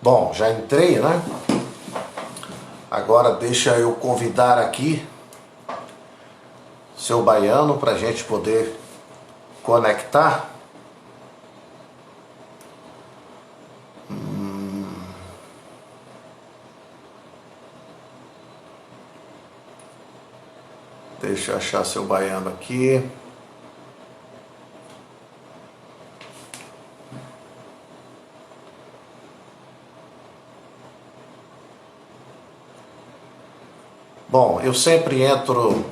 Bom, já entrei, né? Agora deixa eu convidar aqui seu Baiano para a gente poder conectar. Deixa eu achar seu Baiano aqui. Bom, eu sempre entro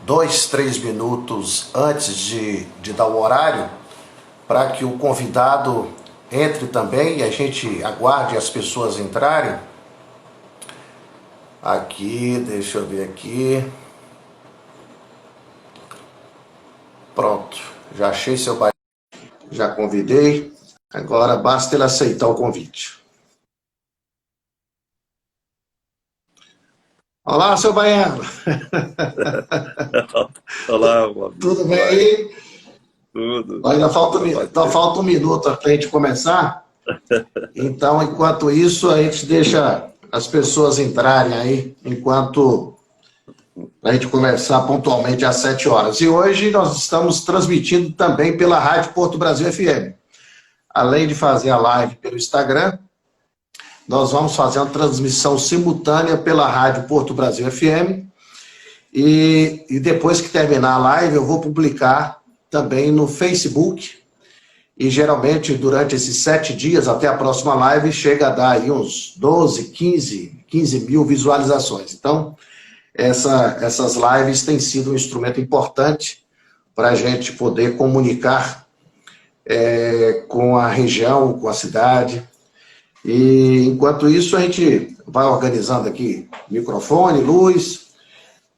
2, 3 minutos antes de dar o horário para que o convidado entre também e a gente aguarde as pessoas entrarem. Aqui, deixa eu ver aqui. Pronto, já achei seu Baiano, já convidei. Agora basta ele aceitar o convite. Olá, seu Baiano. Olá, meu amigo. Tudo bem aí? Tudo. Ainda falta um minuto para a gente começar. Então, enquanto isso, a gente deixa as pessoas entrarem aí, enquanto a gente começar pontualmente às 7 horas. E hoje nós estamos transmitindo também pela Rádio Porto Brasil FM. Além de fazer a live pelo Instagram, nós vamos fazer uma transmissão simultânea pela Rádio Porto Brasil FM. E depois que terminar a live, eu vou publicar também no Facebook. E geralmente, durante esses 7 dias, até a próxima live, chega a dar aí uns 12, 15 mil visualizações. Então, essas lives têm sido um instrumento importante para a gente poder comunicar com a região, com a cidade. E enquanto isso, a gente vai organizando aqui microfone, luz,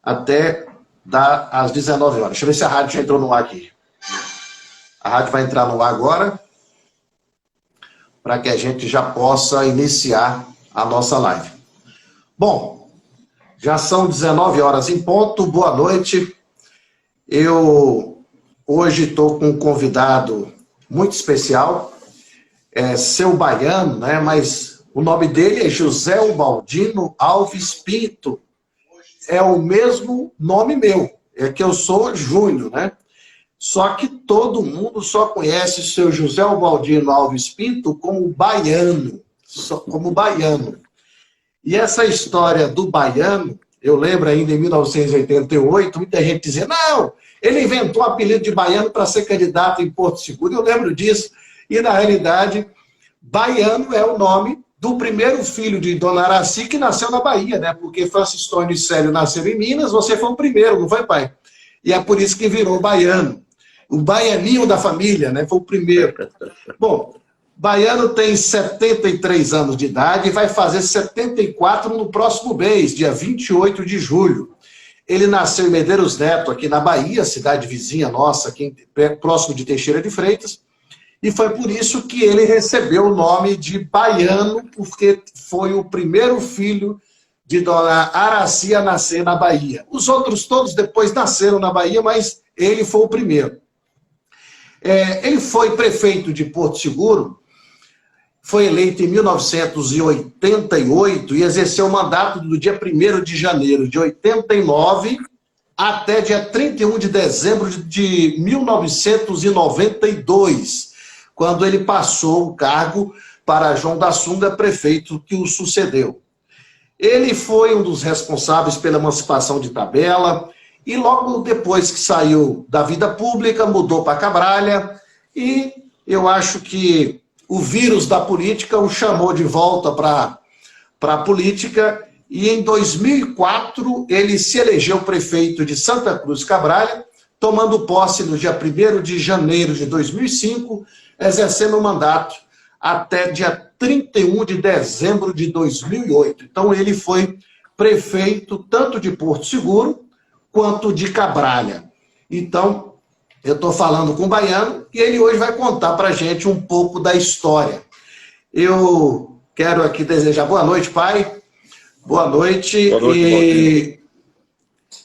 até dar às 19 horas. Deixa eu ver se a rádio já entrou no ar aqui. A rádio vai entrar no ar agora, para que a gente já possa iniciar a nossa live. Bom, já são 19 horas em ponto, boa noite. Eu hoje estou com um convidado muito especial, seu Baiano, né? Mas o nome dele é José Ubaldino Alves Pinto. É o mesmo nome meu, é que eu sou Júnior, né? Só que todo mundo só conhece o seu José Ubaldino Alves Pinto como Baiano, como Baiano. E essa história do Baiano, eu lembro ainda em 1988, muita gente dizia, não, ele inventou o apelido de Baiano para ser candidato em Porto Seguro, eu lembro disso. E, na realidade, Baiano é o nome do primeiro filho de Dona Araci, que nasceu na Bahia, né? Porque Francis Tônio e Célio nasceram em Minas, você foi o primeiro, não foi, pai? E é por isso que virou Baiano. O baianinho da família, né? Foi o primeiro. Bom, Baiano tem 73 anos de idade e vai fazer 74 no próximo mês, dia 28 de julho. Ele nasceu em Medeiros Neto, aqui na Bahia, cidade vizinha nossa, aqui próximo de Teixeira de Freitas. E foi por isso que ele recebeu o nome de Baiano, porque foi o primeiro filho de Dona Araci a nascer na Bahia. Os outros todos depois nasceram na Bahia, mas ele foi o primeiro. Ele foi prefeito de Porto Seguro, foi eleito em 1988 e exerceu o mandato do dia 1º de janeiro de 89 até dia 31 de dezembro de 1992. Quando ele passou o cargo para João da Sunga, prefeito que o sucedeu. Ele foi um dos responsáveis pela emancipação de Tabela e logo depois que saiu da vida pública, mudou para Cabralha e eu acho que o vírus da política o chamou de volta para a política e em 2004 ele se elegeu prefeito de Santa Cruz Cabralha, tomando posse no dia 1º de janeiro de 2005, exercendo o mandato até dia 31 de dezembro de 2008. Então, ele foi prefeito tanto de Porto Seguro quanto de Cabralha. Então, eu estou falando com o Baiano e ele hoje vai contar para a gente um pouco da história. Eu quero aqui desejar boa noite, pai. Boa noite. Boa noite,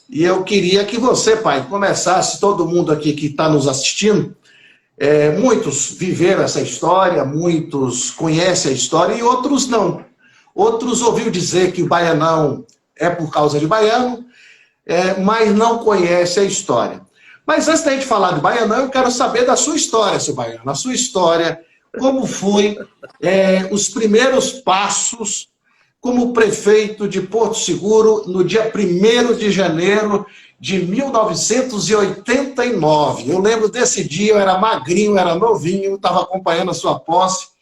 e eu queria que você, pai, começasse, todo mundo aqui que está nos assistindo, Muitos viveram essa história, muitos conhecem a história e outros não. Outros ouviram dizer que o Baianão é por causa de baiano, mas não conhece a história. Mas antes da gente falar de Baianão, eu quero saber da sua história, seu Baiano. A sua história, como foi os primeiros passos como prefeito de Porto Seguro no dia 1º de janeiro de 1989. Eu lembro desse dia, eu era magrinho, era novinho, estava acompanhando a sua posse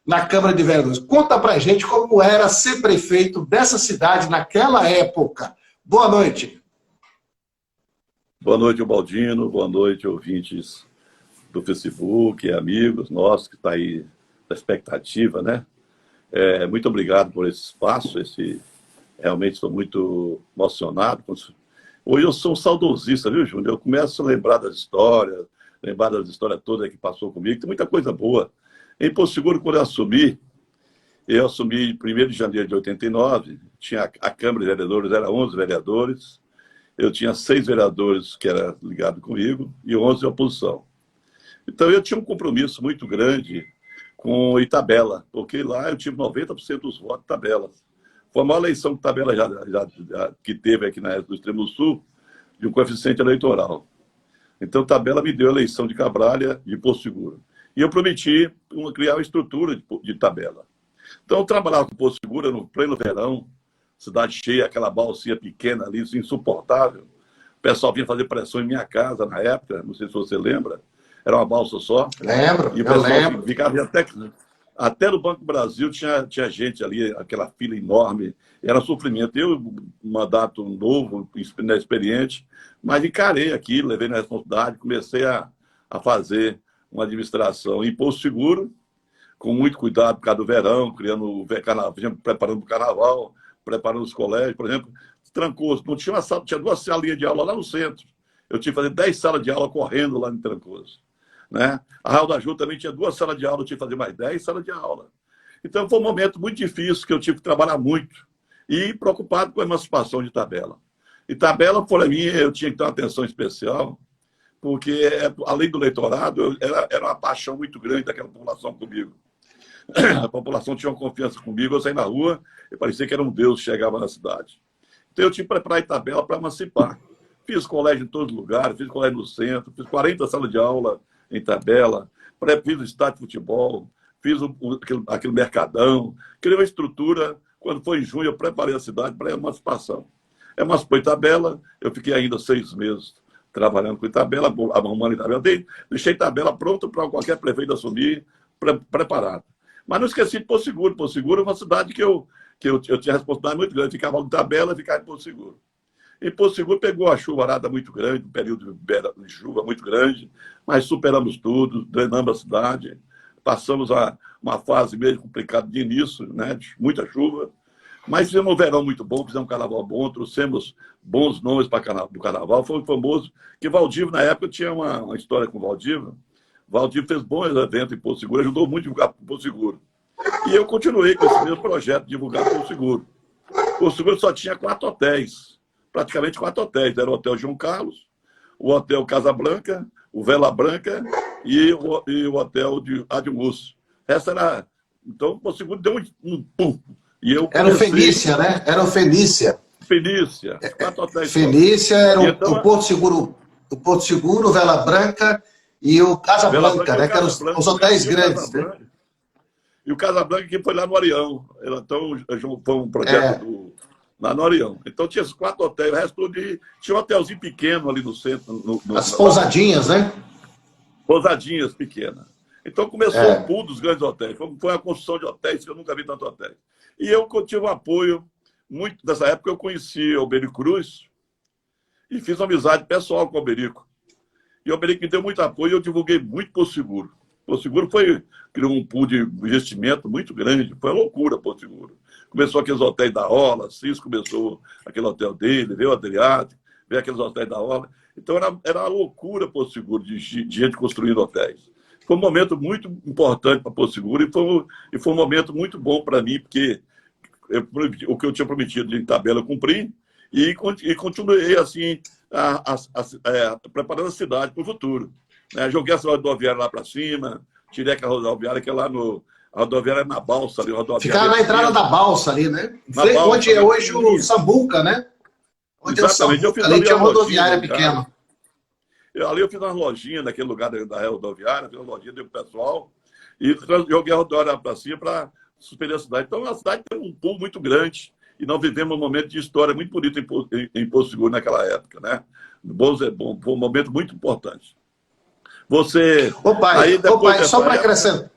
na Câmara de Vereadores. Conta pra gente como era ser prefeito dessa cidade naquela época. Boa noite. Boa noite, Baldino. Boa noite, ouvintes do Facebook, amigos nossos que estão aí na expectativa, né? Muito obrigado por esse espaço. Realmente estou muito emocionado. Hoje eu sou um saudosista, viu, Júnior? Eu começo a lembrar das histórias todas que passou comigo. Tem muita coisa boa. Em Porto Seguro, quando eu assumi em 1º de janeiro de 89, tinha a Câmara de Vereadores, era 11 vereadores, eu tinha 6 vereadores que eram ligados comigo e 11 de oposição. Então eu tinha um compromisso muito grande com Itabela, porque lá eu tive 90% dos votos de Itabela. Foi a maior eleição que Itabela já que teve aqui no Extremo Sul, de um coeficiente eleitoral. Então Itabela me deu a eleição de Cabralha e Porto Seguro. E eu prometi criar uma estrutura de Itabela. Então eu trabalhava com Porto Seguro no pleno verão, cidade cheia, aquela balsinha pequena ali, insuportável. O pessoal vinha fazer pressão em minha casa na época, não sei se você lembra, era uma balsa só. Lembro, e o eu pessoal lembro. Ficava até no Banco do Brasil tinha gente ali, aquela fila enorme, era sofrimento. Eu, um mandato novo, inexperiente, mas encarei aquilo, levei na responsabilidade, comecei a fazer uma administração em Porto Seguro, com muito cuidado por causa do verão, preparando o carnaval, preparando os colégios, por exemplo, Trancoso, não tinha uma sala, tinha 2 salinhas de aula lá no centro. Eu tive que fazer 10 salas de aula correndo lá em Trancoso. Né? A Arraial da Ajuda também tinha 2 salas de aula, eu tive que fazer mais 10 salas de aula. Então foi um momento muito difícil, que eu tive que trabalhar muito, e preocupado com a emancipação de Itabela. Itabela, para mim, eu tinha que ter uma atenção especial, porque, além do eleitorado, era uma paixão muito grande daquela população comigo. A população tinha uma confiança comigo, eu saí na rua e parecia que era um Deus que chegava na cidade. Então eu tive que preparar Itabela para emancipar. Fiz colégio em todos os lugares, fiz colégio no centro, fiz 40 salas de aula em Itabela, fiz o estádio de futebol, fiz aquele mercadão, criei uma estrutura. Quando foi em junho, eu preparei a cidade para a emancipação. Emancipou Itabela, eu fiquei ainda 6 meses trabalhando com Itabela, arrumando Itabela. Deixei Itabela pronta para qualquer prefeito assumir, preparado. Mas não esqueci de Porto Seguro. Porto Seguro é uma cidade que eu tinha responsabilidade muito grande. Ficava em Itabela e ficava em Porto Seguro. E Porto Seguro pegou a chuvarada muito grande, um período de chuva muito grande, mas superamos tudo, drenamos a cidade, passamos uma fase meio complicada de início, né, de muita chuva, mas fizemos um verão muito bom, fizemos um carnaval bom, trouxemos bons nomes para o carnaval. Foi famoso que Valdívio, na época, tinha uma história com Valdívio. Valdívio fez bons eventos em Porto Seguro, ajudou muito a divulgar Porto Seguro. E eu continuei com esse mesmo projeto de divulgar Porto Seguro. Porto Seguro só tinha 4 hotéis, praticamente 4 hotéis. Era o Hotel João Carlos, o Hotel Casa Branca, o Vela Branca e o Hotel de Adilmus. Essa era... Então, Porto Seguro deu um pum. E eu Era o Fenícia, né? Era o Fenícia. Fenícia. 4 hotéis. Fenícia era então, o Porto Seguro, o Vela Branca e o Casa Blanca, né? Que eram os hotéis grandes, né? E o Casa Blanca que foi lá no Arião. Então, foi um projeto lá no Arião. Então, tinha esses 4 hotéis. O resto tinha um hotelzinho pequeno ali no centro. As pousadinhas, né? Pousadinhas pequenas. Então, começou o pool dos grandes hotéis. Foi a construção de hotéis que eu nunca vi tanto hotéis. E eu tive um apoio muito... Nessa época, eu conheci o Alberico Cruz e fiz uma amizade pessoal com o Alberico. E o Alberico me deu muito apoio e eu divulguei muito Porto Seguro. Porto Seguro criou um pool de investimento muito grande. Foi uma loucura, Porto Seguro. Começou aqueles hotéis da Orla, Cis começou aquele hotel dele, veio o Adriático, veio aqueles hotéis da Orla. Então, era uma loucura Porto Seguro, de gente construindo hotéis. Foi um momento muito importante para Porto Seguro e foi um momento muito bom para mim, porque o que eu tinha prometido em Itabela eu cumpri e continuei assim, preparando a cidade para o futuro. né? Joguei essa rodoviária lá para cima, tirei aquela rodoviária que é lá no... A rodoviária é na Balsa ali, Ficava na entrada da Balsa ali, né? Balsa, onde é hoje o Sambuca, né? Onde exatamente. é o Sambuca, ali tinha uma rodoviária pequena. Ali eu fiz umas lojinhas naquele lugar da rodoviária, fiz uma lojinha, dei pro pessoal, e joguei a rodoviária para cima para suspender a cidade. Então, a cidade tem um pulo muito grande, e nós vivemos um momento de história muito bonito em Porto Seguro naquela época, né? Foi um momento muito importante. Você... Ô pai, só para acrescentar.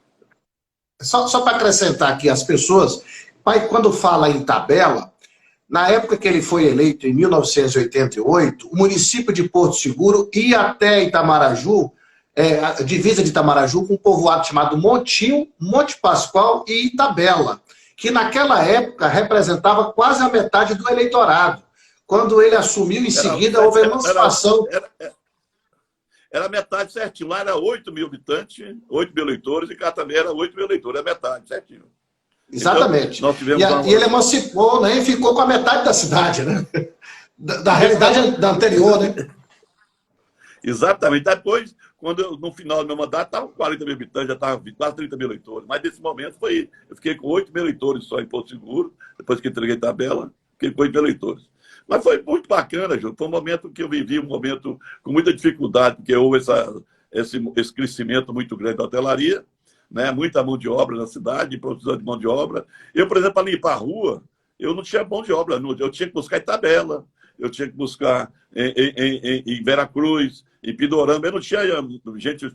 Só para acrescentar aqui as pessoas, pai, quando fala em tabela, na época que ele foi eleito, em 1988, o município de Porto Seguro ia até Itamaraju, a divisa de Itamaraju, com um povoado chamado Montinho, Monte Pascoal e Itabela, que naquela época representava quase a metade do eleitorado. Quando ele assumiu, em seguida, houve a emancipação. Era metade certinho. Lá era 8 mil habitantes, 8 mil eleitores, e cá também era 8 mil eleitores, é metade certinho. Exatamente. Então, nós tivemos e ele emancipou, né? E ficou com a metade da cidade, né? Da realidade da anterior, né? Exatamente. Depois, no final do meu mandato, estavam 40 mil habitantes, já estavam quase 30 mil eleitores. Mas nesse momento eu fiquei com 8 mil eleitores só em Porto Seguro, depois que entreguei a tabela, fiquei com 8 mil eleitores. Mas foi muito bacana, Júlio. Foi um momento que eu vivi, um momento com muita dificuldade, porque houve esse crescimento muito grande da hotelaria, né? Muita mão de obra na cidade, produção de mão de obra. Eu, por exemplo, para limpar a rua, eu não tinha mão de obra, eu tinha que buscar em Itabela, eu tinha que buscar em Veracruz, em Pindorama. Eu não tinha gente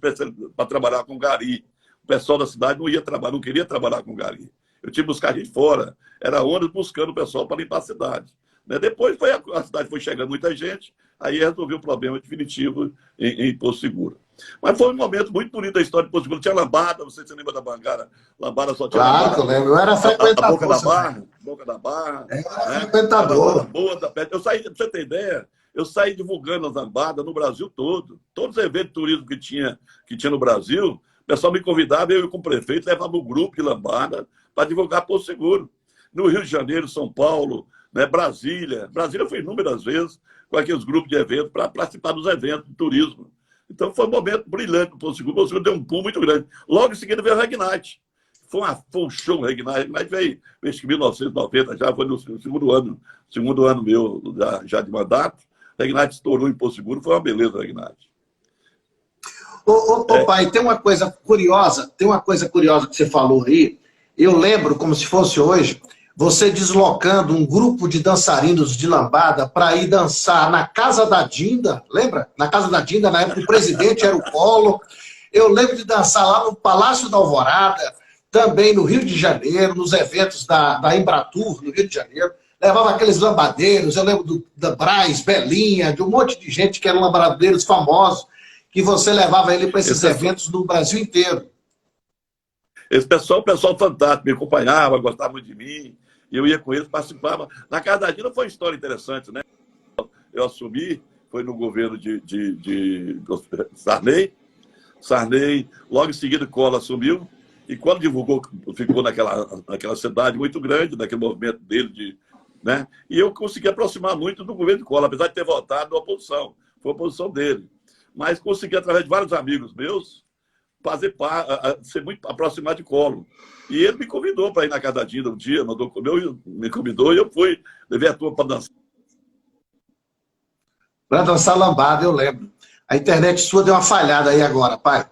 para trabalhar com gari. O pessoal da cidade não queria trabalhar com gari. Eu tinha que buscar gente fora. Era ônibus buscando o pessoal para limpar a cidade. Depois a cidade foi chegando muita gente, aí resolveu o problema definitivo em Porto Seguro. Mas foi um momento muito bonito da história de Porto Seguro. Tinha lambada, não sei se você lembra da Bangara. Lambada só tinha claro lambada. Que eu lembro, eu era frequentador. Boca da Barra. Era frequentador. Eu saí, pra você ter ideia, eu saí divulgando as lambadas no Brasil todo. Todos os eventos de turismo que tinha no Brasil, o pessoal me convidava, eu com o prefeito, levava um grupo de lambada para divulgar Porto Seguro. No Rio de Janeiro, São Paulo, né, Brasília foi inúmeras vezes com aqueles grupos de eventos para participar dos eventos de turismo. Então foi um momento brilhante para o Porto Seguro. O Porto Seguro deu um pulo muito grande. Logo em seguida veio o Regnite. Foi um show, o Regnite. Regnite veio em 1990, já foi no segundo ano meu já de mandato. O Regnite estourou em Porto Seguro, foi uma beleza o Regnite. Pai, tem uma coisa curiosa que você falou aí. Eu lembro, como se fosse hoje, você deslocando um grupo de dançarinos de lambada para ir dançar na Casa da Dinda, lembra? Na Casa da Dinda, na época o presidente era o Collor. Eu lembro de dançar lá no Palácio da Alvorada, também no Rio de Janeiro, nos eventos da Embratur, no Rio de Janeiro. Levava aqueles lambadeiros, eu lembro da Braz, Belinha, de um monte de gente que eram lambadeiros famosos, que você levava ele para esses eventos no Brasil inteiro. Esse pessoal fantástico, me acompanhava, gostava muito de mim. E eu ia com eles, participava. Na Casa da Dinda foi uma história interessante, né? Eu assumi, foi no governo de Sarney. Sarney, logo em seguida, Collor assumiu. E quando divulgou, ficou naquela cidade muito grande, naquele movimento dele, né? E eu consegui aproximar muito do governo de Collor, apesar de ter votado na oposição. Foi a oposição dele. Mas consegui, através de vários amigos meus, ser muito aproximado de Collor. E ele me convidou para ir na Casa da Dinda um dia, me convidou e eu fui, levei a turma para dançar. Para dançar lambada, eu lembro. A internet sua deu uma falhada aí agora, pai.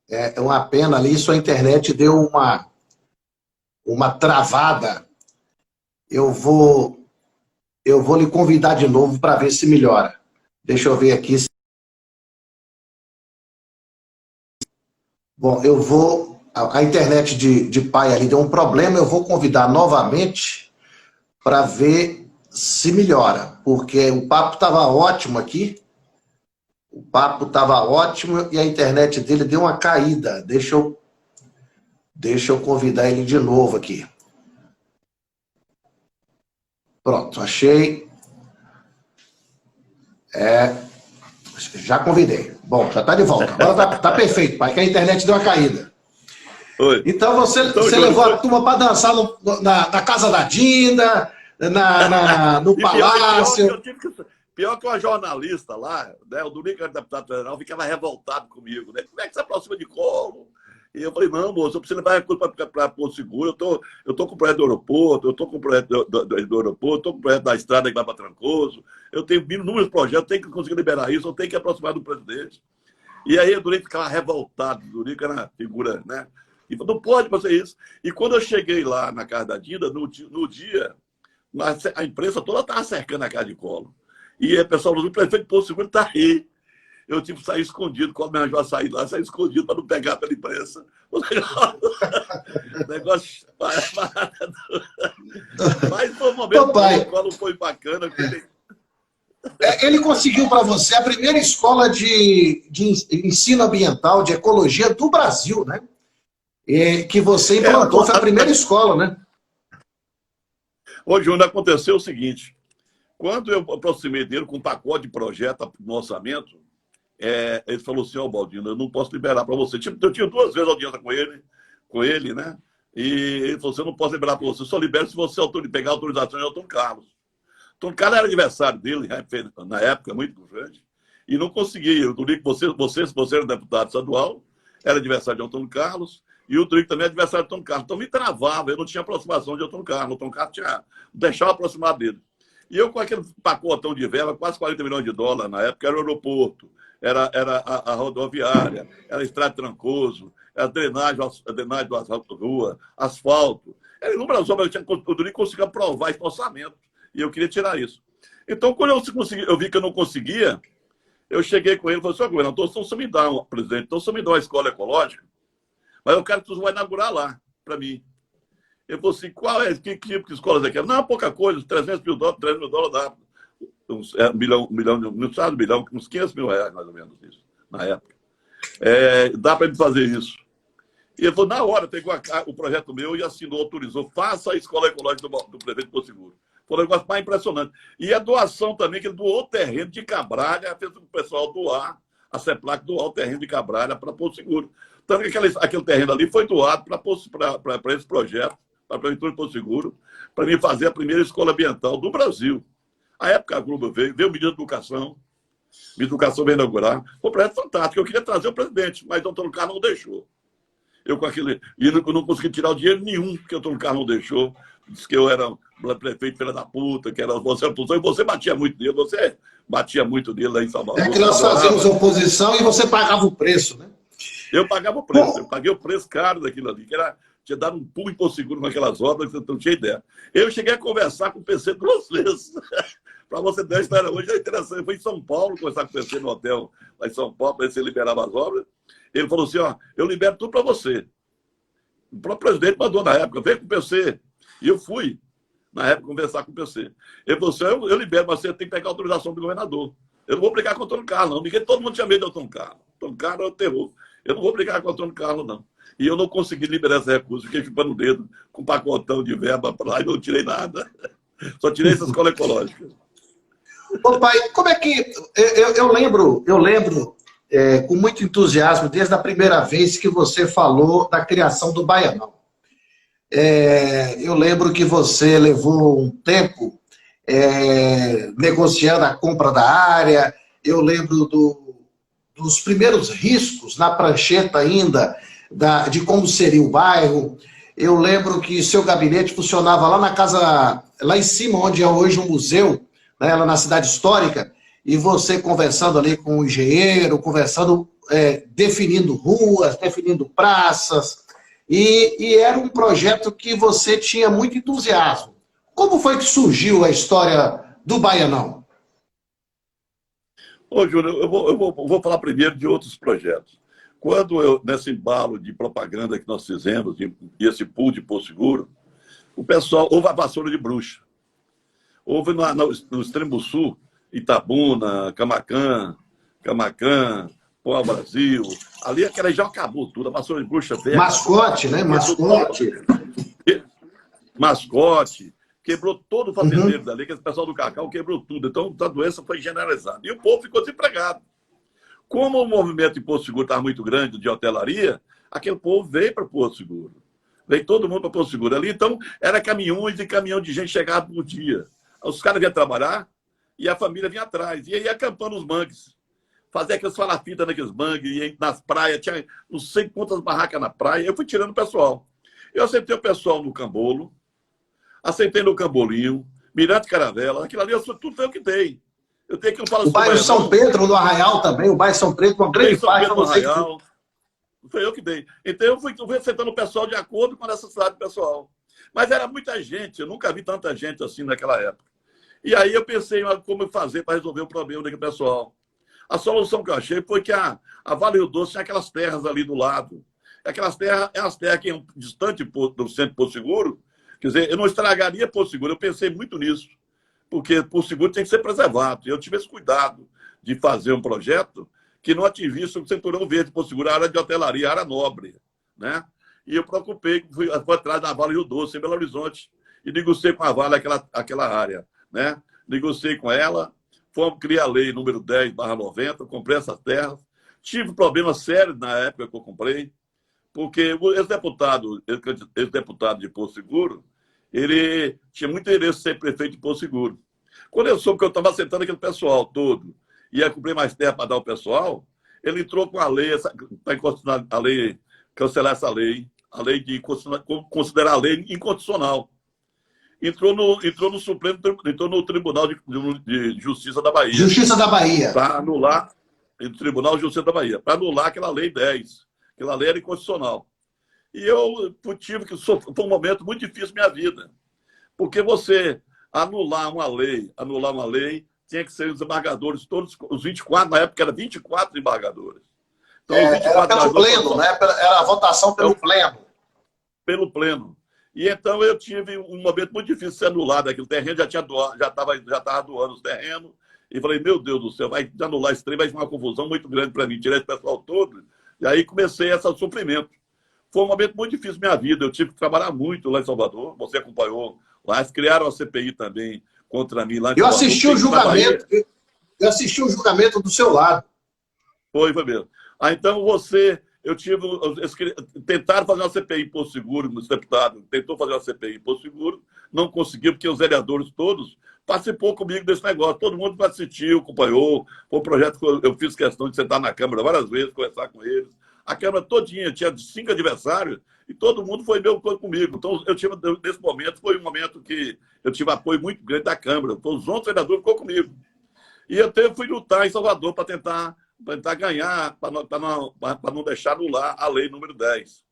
É uma pena ali, sua internet deu uma travada. Eu vou lhe convidar de novo para ver se melhora. Deixa eu ver aqui. Bom, eu vou... A internet de pai ali deu um problema, eu vou convidar novamente para ver se melhora, porque o papo estava ótimo aqui, o papo estava ótimo e a internet dele deu uma caída. Deixa eu convidar ele de novo aqui. Pronto, achei. Já convidei. Bom, já está de volta. Agora tá perfeito, pai, que a internet deu uma caída. Oi. Então você levou a turma para dançar na Casa da Dinda, no Palácio. Pior que uma jornalista lá, né? O Durico, era deputado federal, ficava revoltado comigo, né? Como é que você aproxima de Collor? E eu falei, não, moço, eu preciso levar recurso para Porto Seguro, eu tô com o projeto do aeroporto, eu tô com o projeto do aeroporto, eu tô com o projeto da estrada que vai para Trancoso, eu tenho inúmeros projetos, eu tenho que conseguir liberar isso, eu tenho que aproximar do presidente. E aí o Durico ficava revoltado, o Durico era uma figura, né? E falou, não pode fazer isso. E quando eu cheguei lá na casa da Dinda, no dia a imprensa toda estava cercando a casa de Collor. E o pessoal do prefeito de Porto Seguro está aí. Eu tive que sair escondido, quando me arranjou a sair lá, sair escondido para não pegar pela imprensa. O negócio... Mas foi um momento que o Collor foi bacana. Ele conseguiu para você a primeira escola de ensino ambiental, de ecologia do Brasil, né? Que você implantou, foi a primeira escola, né? Ô, Júnior, aconteceu o seguinte. Quando eu aproximei dele com um pacote de projeto no orçamento, ele falou assim, ó, Baldino, eu não posso liberar para você. Eu tinha 2 vezes audiência com ele, né? E ele falou assim, eu não posso liberar para você, eu só libero se você pegar a autorização de Antônio Carlos. Antônio Carlos era aniversário dele, na época, muito grande, e não conseguia. Eu digo que você era deputado estadual, era aniversário de Antônio Carlos, e o Durico também é adversário de Antônio Carlos. Então me travava, eu não tinha aproximação de Antônio Carlos. Antônio Carlos deixava aproximar dele. E eu com aquele pacotão de verba, quase 40 milhões de dólares na época, era o aeroporto, era a rodoviária, era a estrada de Trancoso, era a drenagem do asfalto rua, asfalto. Era inúmeras obras, o Durico conseguia aprovar esse orçamento. E eu queria tirar isso. Então, quando eu vi que eu não conseguia, eu cheguei com ele e falei, senhor governador, então você me dá, presidente, então você me dá uma escola ecológica, mas eu quero que você vai inaugurar lá, para mim. Ele falou assim, que tipo de escola você quer? Não, pouca coisa, 300 mil dólares dá uns uns 500 mil reais, mais ou menos, isso, na época. Dá para ele fazer isso. E ele falou, na hora, pegou o projeto meu e assinou, autorizou, faça a escola ecológica do prefeito de Porto Seguro. Foi um negócio mais impressionante. E a doação também, que ele doou o terreno de Cabralha, fez o pessoal doar, a CEPLAC doar o terreno de Cabralha para Porto Seguro. Tanto que aquele terreno ali foi doado para esse projeto, para a Prefeitura de Porto Seguro, para mim fazer a primeira escola ambiental do Brasil. A época a Globo veio o ministro da Educação, veio inaugurar. Foi um projeto fantástico. Eu queria trazer o presidente, mas o Antônio Carlos não deixou. Eu com aquele... E eu não consegui tirar o dinheiro nenhum que o Antônio Carlos não deixou. Disse que eu era prefeito filha da puta, que era você, e você batia muito nele, lá em Salvador. É que nós fazíamos oposição e você pagava o preço, né? Eu pagava o preço, eu paguei o preço caro daquilo ali, que tinha dado um pulo em Porto Seguro com aquelas obras, que eu não tinha ideia. Eu cheguei a conversar com o PC 2 vezes. Para você ter uma história hoje, é interessante. Eu fui em São Paulo conversar com o PC no hotel, lá em São Paulo, para ver se ele liberava as obras. Ele falou assim, ó, eu libero tudo para você. O próprio presidente mandou na época, vem com o PC. E eu fui, na época, conversar com o PC. Ele falou assim, eu libero, mas você tem que pegar a autorização do governador. Eu não vou brigar com o Antônio Carlos, não. Todo mundo tinha medo do Antônio Carlos. Antônio Carlos é o terror. Eu não vou brigar com o Antônio Carlos, não. E eu não consegui liberar esse recurso. Fiquei chupando o dedo com um pacotão de verba para lá e não tirei nada. Só tirei essa escola ecológica. Ô, pai, como é que... Eu lembro com muito entusiasmo, desde a primeira vez que você falou da criação do Baianão. Eu lembro que você levou um tempo negociando a compra da área. Eu lembro dos primeiros riscos na prancheta ainda, de como seria o bairro. Eu lembro que seu gabinete funcionava lá na casa, lá em cima, onde é hoje um museu, né, lá na cidade histórica, e você conversando ali com o engenheiro, definindo ruas, definindo praças, e era um projeto que você tinha muito entusiasmo. Como foi que surgiu a história do Baianão? Ô, Júnior, eu vou falar primeiro de outros projetos. Quando nesse embalo de propaganda que nós fizemos, e esse pool de Porto Seguro, o pessoal, houve a vassoura de bruxa. Houve no extremo sul, Itabuna, Camaquã, Pau Brasil, ali aquela já acabou tudo, a vassoura de bruxa veio. Mascote, né? Mascote. Quebrou todo o fazendeiro dali, aquele pessoal do cacau quebrou tudo. Então, a doença foi generalizada. E o povo ficou desempregado. Como o movimento em Porto Seguro estava muito grande, de hotelaria, aquele povo veio para Porto Seguro. Veio todo mundo para Porto Seguro ali. Então, era caminhões e caminhão de gente chegava por dia. Os caras vinham trabalhar, E a família vinha atrás. E aí acampando os mangues. Fazia aquelas falafitas naqueles mangues, e nas praias, tinha não sei quantas barracas na praia. Eu fui tirando o pessoal. Eu aceitei o pessoal no Cambolo, aceitei no Cambolinho, Mirante Caravela, aquilo ali tudo foi o que tem. Eu tenho que não falar O bairro São Pedro, no Arraial também, o bairro São Pedro, uma grande parte. São Pedro, no Arraial. Foi eu que dei. Então eu fui aceitando o pessoal de acordo com a necessidade do pessoal. Mas era muita gente, eu nunca vi tanta gente assim naquela época. E aí eu pensei em como fazer para resolver o problema daquele pessoal. A solução que eu achei foi que a Vale Rio Doce tinha aquelas terras ali do lado. Aquelas terras, as terras que iam distante do centro de Porto Seguro. Quer dizer, eu não estragaria Porto Seguro, eu pensei muito nisso. Porque Porto Seguro tem que ser preservado. E eu tive esse cuidado de fazer um projeto que não atingisse o cinturão verde de Porto Seguro, a área de hotelaria, a área nobre. Né? E eu preocupei, fui atrás da Vale Rio Doce, em Belo Horizonte, e negociei com a Vale aquela área. Né? Negociei com ela, criei a lei número 10/90, comprei essas terras. Tive problemas sérios na época que eu comprei, porque o ex-deputado de Porto Seguro, ele tinha muito interesse em ser prefeito de Porto Seguro. Quando eu soube que eu estava aceitando aquele pessoal todo, e ia cumprir mais terra para dar ao pessoal, ele entrou com a lei, para a lei, cancelar essa lei, a lei de considerar a lei inconstitucional. Entrou no Supremo, entrou no Tribunal de Justiça da Bahia. Justiça da Bahia. Para anular, no Tribunal de Justiça da Bahia, para anular aquela lei 10. Aquela lei era inconstitucional. E eu tive que sofrer, foi um momento muito difícil na minha vida. Porque você anular uma lei, tinha que ser os embargadores, todos os 24, na época era 24 embargadores. Então, era pelo pleno, né? Era a votação pelo pleno. Pelo pleno. E então eu tive um momento muito difícil de ser anulado. Aquele terreno já estava doando os terrenos. E falei, meu Deus do céu, vai anular esse trem, vai ser uma confusão muito grande para mim, tirar esse pessoal todo. E aí comecei esse sofrimento. Foi um momento muito difícil na minha vida. Eu tive que trabalhar muito lá em Salvador. Você acompanhou lá. Eles criaram a CPI também contra mim lá em Salvador. Eu assisti o julgamento do seu lado. Foi mesmo. Então tentaram fazer uma CPI em Porto Seguro, os deputados tentou fazer uma CPI em Porto Seguro, não conseguiu, porque os vereadores todos participou comigo desse negócio. Todo mundo assistiu, acompanhou. Foi um projeto que eu fiz questão de sentar na Câmara várias vezes, conversar com eles. A Câmara todinha tinha 5 adversários e todo mundo foi meu comigo. Então, nesse momento, foi um momento que eu tive apoio muito grande da Câmara. Então, os 11 vereadores ficou comigo. E eu fui lutar em Salvador para tentar ganhar, para não deixar anular a lei número 10.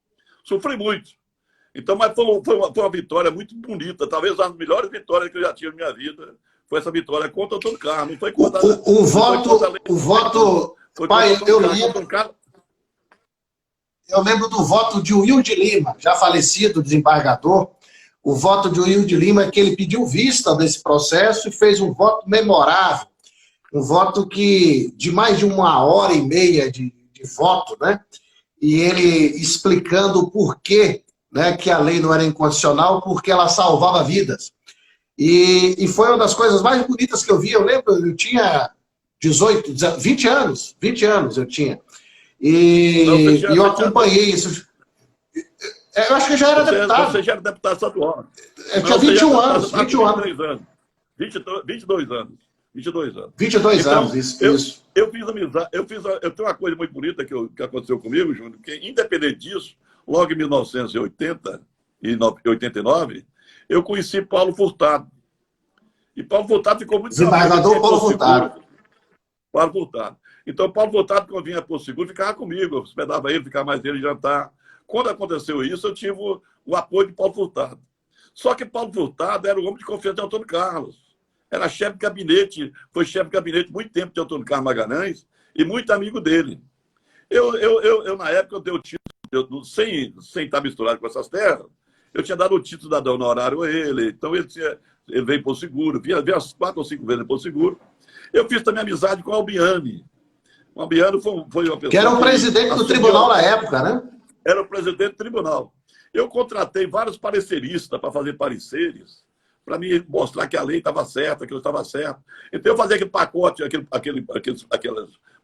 Sofri muito. Então, mas foi uma vitória muito bonita. Talvez uma das melhores vitórias que eu já tive na minha vida foi essa vitória contra o Antônio Carlos. Não foi contra o voto. Pai, eu lembro do voto de Wilde Lima, já falecido desembargador. O voto de Wilde Lima é que ele pediu vista desse processo e fez um voto memorável. Um voto de mais de 1h30 de voto, né? E ele explicando o porquê, né, que a lei não era inconstitucional, porque ela salvava vidas. E foi uma das coisas mais bonitas que eu vi. Eu lembro, eu tinha 20 anos eu tinha. E eu acompanhei isso. Eu acho que eu já era deputado. Você já era deputado estadual. Eu tinha 21 anos. 22 anos. 22 anos. 22 então, anos, isso. Eu fiz amizade. Eu tenho uma coisa muito bonita que aconteceu comigo, Júnior, que independente disso, logo em 1980 e 89, eu conheci Paulo Furtado. E Paulo Furtado ficou muito... Desembargador Paulo Furtado. Paulo Furtado. Então, Paulo Furtado, quando vinha para Porto Seguro, ficava comigo. Eu hospedava ele, ficava mais dele jantar. Quando aconteceu isso, eu tive o apoio de Paulo Furtado. Só que Paulo Furtado era o homem de confiança de Antônio Carlos. Era chefe de gabinete, foi chefe de gabinete muito tempo de Antônio Carlos Magalhães e muito amigo dele. Eu na época, eu dei o título, sem estar misturado com essas terras, eu tinha dado o título de cidadão honorário a ele. Então, ele veio em Porto Seguro, vinha umas 4 ou 5 vezes em Porto Seguro. Eu fiz também amizade com o Albiani. O Albiani foi uma pessoa... Que era o presidente do tribunal na época, né? Era o presidente do tribunal. Eu contratei vários pareceristas para fazer pareceres, para me mostrar que a lei estava certa, que eu estava certo. Então, eu fazia aquele pacote, aqueles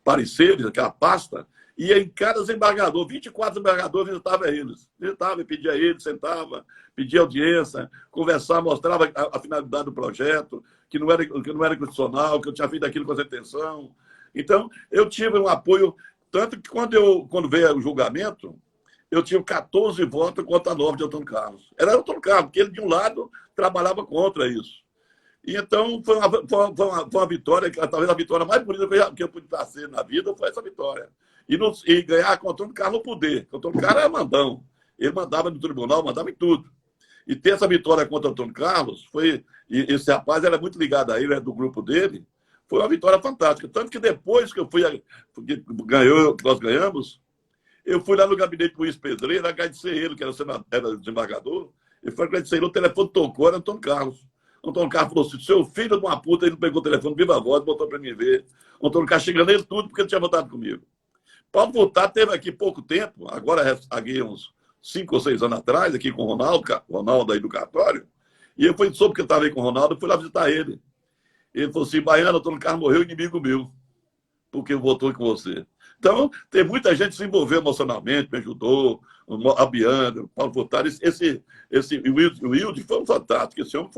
pareceres, aquela pasta, ia em cada desembargador, 24 desembargadores, visitava eles. Visitava, pedia a eles, sentava, pedia audiência, conversava, mostrava a finalidade do projeto, que não era constitucional, que eu tinha feito aquilo com essa intenção. Então, eu tive um apoio, tanto que quando veio o julgamento, eu tive 14 votos contra 9 de Antônio Carlos. Era o Antônio Carlos, porque ele, de um lado, trabalhava contra isso. E então, foi uma vitória, talvez a vitória mais bonita que eu pude fazer na vida foi essa vitória. E ganhar com o Antônio Carlos no poder. O Antônio Carlos era mandão. Ele mandava no tribunal, mandava em tudo. E ter essa vitória contra o Antônio Carlos, e esse rapaz era muito ligado a ele, era do grupo dele, foi uma vitória fantástica. Tanto que depois que nós ganhamos, eu fui lá no gabinete do Luiz Pedreira agradecer ele, que era desembargador, e foi agradecer ele, o telefone tocou, era Antônio Carlos. O Antônio Carlos falou assim, seu filho de uma puta, ele pegou o telefone viva voz, botou para mim ver. O Antônio Carlos chegando ele tudo, porque ele tinha votado comigo. Paulo Furtado teve aqui pouco tempo, agora aqui uns 5 ou 6 anos atrás, aqui com o Ronaldo aí do cartório, e eu soube que ele estava aí com o Ronaldo, eu fui lá visitar ele. Ele falou assim, Baiano, Antônio Carlos morreu inimigo meu, porque votou com você. Então, tem muita gente que se envolveu emocionalmente, me ajudou, a Biana, o Paulo Furtado, o Wilde foi um fantástico, esse homem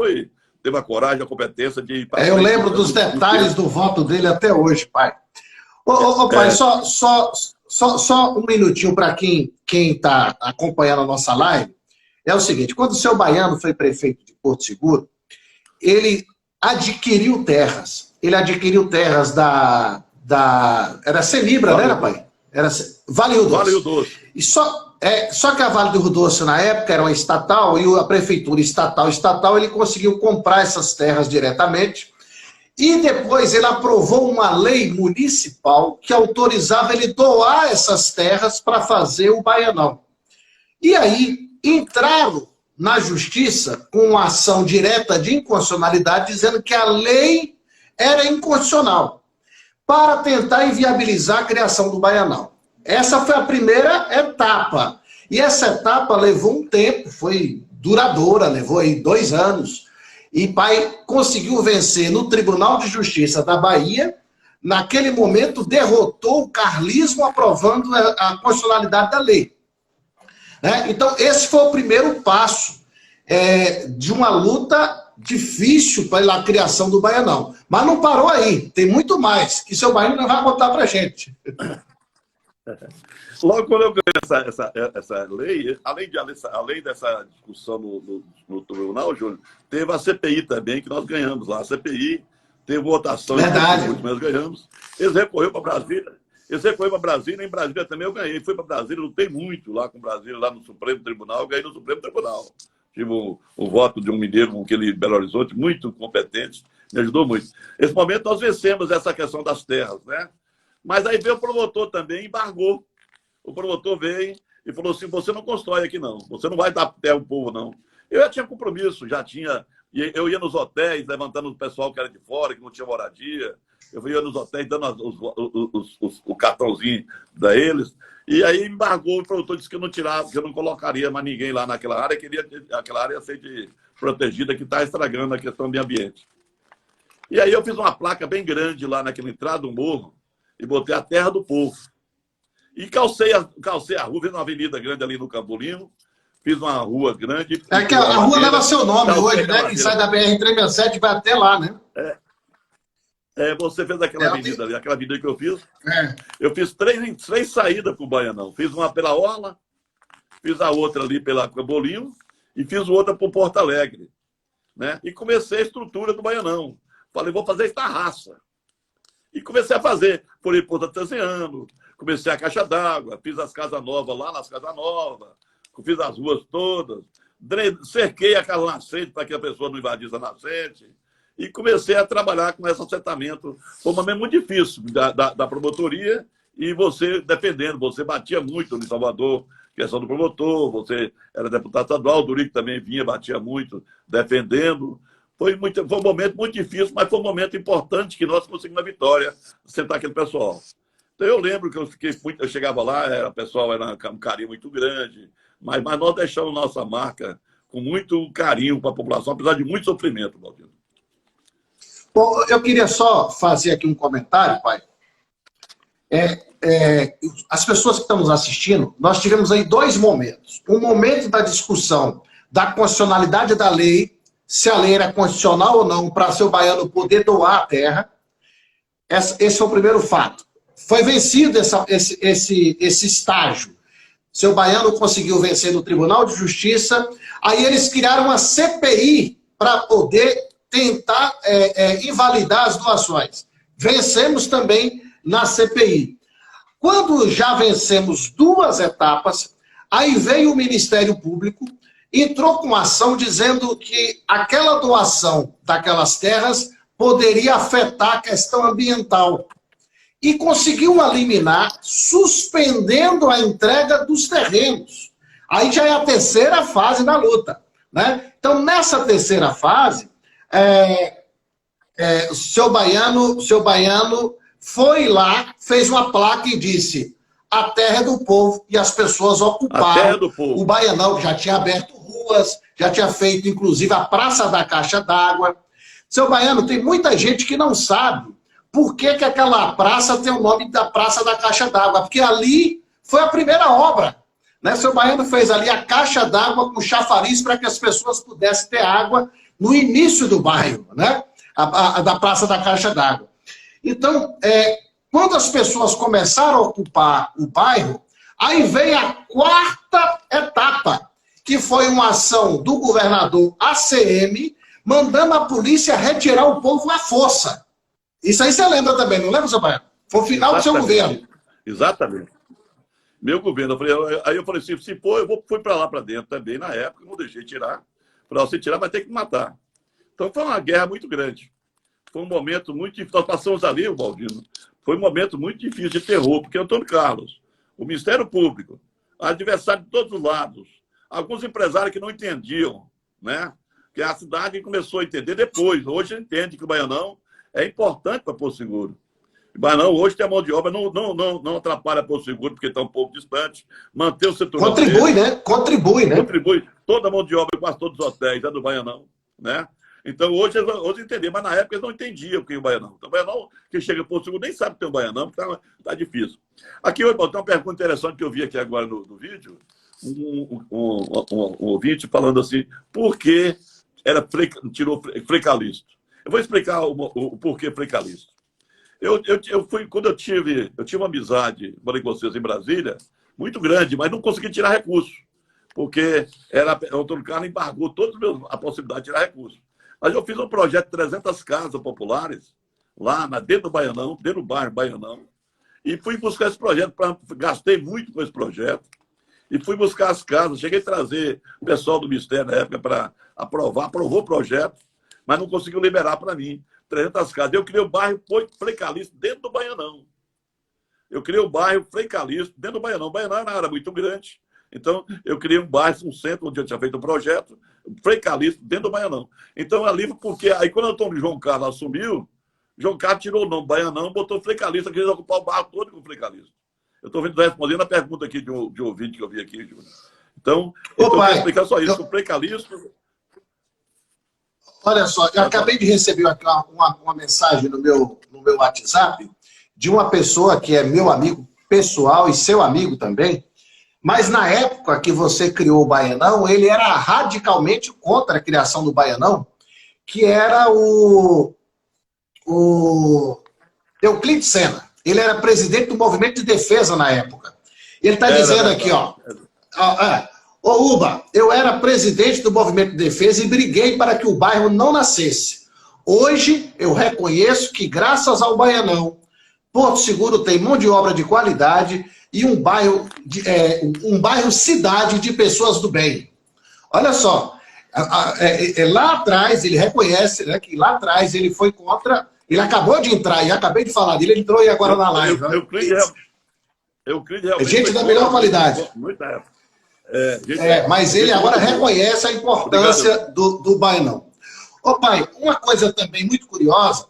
teve a coragem, a competência de ir para eu lembro dos detalhes do voto dele até hoje, pai. Ô pai, só um minutinho para quem está acompanhando a nossa live. É o seguinte, quando o seu Baiano foi prefeito de Porto Seguro, ele adquiriu terras. Ele adquiriu terras era Semibra, né, pai? Era Vale Rio Doce. Vale Rio Doce. E só que a Vale do Rio Doce, na época, era uma estatal, e a prefeitura estatal, ele conseguiu comprar essas terras diretamente. E depois ele aprovou uma lei municipal que autorizava ele doar essas terras para fazer o Baianão. E aí entraram na justiça com uma ação direta de inconstitucionalidade, dizendo que a lei era inconstitucional, para tentar inviabilizar a criação do Baianão. Essa foi a primeira etapa. E essa etapa levou um tempo, foi duradoura, levou aí 2 anos. E pai conseguiu vencer no Tribunal de Justiça da Bahia. Naquele momento, derrotou o carlismo, aprovando a constitucionalidade da lei. Né? Então, esse foi o primeiro passo de uma luta difícil pela criação do Baianão. Mas não parou aí, tem muito mais, que seu Baiano vai contar para a gente. Logo quando eu ganhei essa lei, além dessa discussão no tribunal, Júlio, teve a CPI também, que nós ganhamos lá. A CPI teve votação, verdade, nós ganhamos. Eles recorreram para Brasília. Em Brasília também eu ganhei. Fui para Brasília, lutei muito lá com Brasília, lá no Supremo Tribunal, ganhei no Supremo Tribunal. Tive o voto de um mineiro com aquele Belo Horizonte, muito competente, me ajudou muito. Nesse momento nós vencemos essa questão das terras, né? Mas aí veio o promotor também e embargou. O promotor veio e falou assim, você não constrói aqui não, você não vai dar terra ao povo não. Eu já tinha compromisso, eu ia nos hotéis, levantando o pessoal que era de fora, que não tinha moradia, eu ia nos hotéis dando o cartãozinho da eles, e aí embargou, o produtor disse que eu não tirava, que eu não colocaria mais ninguém lá naquela área, aquela área ser protegida, que está estragando a questão do meio ambiente. E aí eu fiz uma placa bem grande lá naquela entrada do morro, e botei a terra do povo. E calcei a rua, fiz uma avenida grande ali no Cambolino, fiz uma rua grande. Que a rua leva seu nome hoje, né? Quem sai da BR-367 vai até lá, né? Você fez aquela avenida ali, aquela avenida que eu fiz. Eu fiz 3 saídas para o Baianão. Fiz uma pela Orla, fiz a outra ali pela Cambolino e fiz outra para o Porto Alegre. Né? E comecei a estrutura do Baianão. Falei, vou fazer esta raça. E comecei a fazer. Fui Porto Artesiano, comecei a caixa d'água, fiz as casas novas lá nas casas novas, fiz as ruas todas, cerquei aquela nascente para que a pessoa não invadisse a nascente e comecei a trabalhar com esse assentamento. Foi um momento muito difícil da promotoria e você defendendo, você batia muito no Salvador, questão do promotor, você era deputado estadual, o Durico também vinha, batia muito, defendendo. Foi um momento muito difícil, mas foi um momento importante que nós conseguimos a vitória, sentar aquele pessoal. Então, eu lembro que eu chegava lá, o pessoal era um carinho muito grande, mas nós deixamos nossa marca com muito carinho para a população, apesar de muito sofrimento, Valdir. Bom, eu queria só fazer aqui um comentário, pai. As pessoas que estão nos assistindo, nós tivemos aí 2 momentos. Um momento da discussão da constitucionalidade da lei, se a lei era constitucional ou não para seu baiano poder doar a terra. Esse foi o primeiro fato. Foi vencido esse estágio. Seu baiano conseguiu vencer no Tribunal de Justiça. Aí eles criaram uma CPI para poder tentar invalidar as doações. Vencemos também na CPI. Quando já vencemos 2 etapas, aí veio o Ministério Público, entrou com ação dizendo que aquela doação daquelas terras poderia afetar a questão ambiental. E conseguiu uma liminar suspendendo a entrega dos terrenos. Aí já é a terceira fase da luta, né? Então, nessa terceira fase, o seu baiano foi lá, fez uma placa e disse: a terra é do povo, e as pessoas ocuparam o Baianão, que já tinha aberto ruas, já tinha feito, inclusive, a Praça da Caixa d'Água. Seu baiano, tem muita gente que não sabe por que aquela praça tem o nome da Praça da Caixa d'Água, porque ali foi a primeira obra, né? Seu baiano fez ali a caixa d'água com chafariz para que as pessoas pudessem ter água no início do bairro, né? Da Praça da Caixa d'Água. Então, quando as pessoas começaram a ocupar o bairro, aí veio a 4ª etapa, que foi uma ação do governador ACM, mandando a polícia retirar o povo à força. Isso aí você lembra também, não lembra, seu baiano? Foi o final do seu governo. Exatamente. Meu governo. Aí eu falei assim, se for, fui para lá para dentro também, na época, não deixei tirar. Para você tirar, vai ter que matar. Então foi uma guerra muito grande. Foi um momento muito difícil. Nós passamos ali, o Baldino, foi um momento muito difícil de terror, porque Antônio Carlos, o Ministério Público, adversário de todos os lados, alguns empresários que não entendiam, né? Que a cidade começou a entender depois. Hoje entende que o Baianão é importante para Porto Seguro. O Baianão hoje tem a mão de obra, não atrapalha Porto Seguro, porque está um pouco distante, manter o setor... Contribui, né? Contribui, né? Contribui. Toda a mão de obra, quase todos os hotéis, é do Baianão, né? Então, hoje entenderam, mas na época eles não entendiam o que é o Baianão. Então, o Baianão, que chega em Porto Seguro, nem sabe que tem um Baianão, porque está difícil. Aqui, tem uma pergunta interessante que eu vi aqui agora no vídeo, um ouvinte falando assim, por que tirou Frei Calixto? Eu vou explicar o porquê Frei Calixto. Quando eu tive uma amizade, falei com vocês, em Brasília, muito grande, mas não consegui tirar recurso, porque o Antônio Carlos embargou a possibilidade de tirar recurso. Mas eu fiz um projeto de 300 casas populares, lá dentro do Baianão, dentro do bairro Baianão, e fui buscar esse projeto, gastei muito com esse projeto, e fui buscar as casas, cheguei a trazer o pessoal do Ministério na época para aprovar, aprovou o projeto, mas não conseguiu liberar para mim 300 casas. Eu criei o bairro Frei Calixto dentro do Baianão. Eu criei o bairro Frei Calixto dentro do Baianão. O Baianão era uma área muito grande, então eu criei um bairro, um centro onde eu tinha feito um projeto, Frei Calixto dentro do Baianão. Então é livre porque aí quando o Antônio João Carlos assumiu, João Carlos tirou o nome Baianão, botou Frei Calixto, queria ocupar o bairro todo com o Frei Calixto. Eu estou respondendo a pergunta aqui de um ouvinte que eu vi aqui, Júlio. Então, eu vou explicar só isso. O Frei Calixto... Olha só, eu acabei de receber aqui uma mensagem no meu WhatsApp de uma pessoa que é meu amigo pessoal e seu amigo também, mas na época que você criou o Baianão, ele era radicalmente contra a criação do Baianão, que era o Euclides Sena. Ele era presidente do Movimento de Defesa na época. Ele está dizendo aqui, ó... Ô, Uba, eu era presidente do Movimento de Defesa e briguei para que o bairro não nascesse. Hoje, eu reconheço que, graças ao Baianão, Porto Seguro tem mão de obra de qualidade e um bairro cidade de pessoas do bem. Olha só, lá atrás, ele reconhece, né, que lá atrás ele foi contra... Ele acabou de entrar, e acabei de falar dele, ele entrou agora na live. Gente da melhor qualidade. Muita época. Mas ele agora reconhece a importância do Baianão. Ô pai, uma coisa também muito curiosa,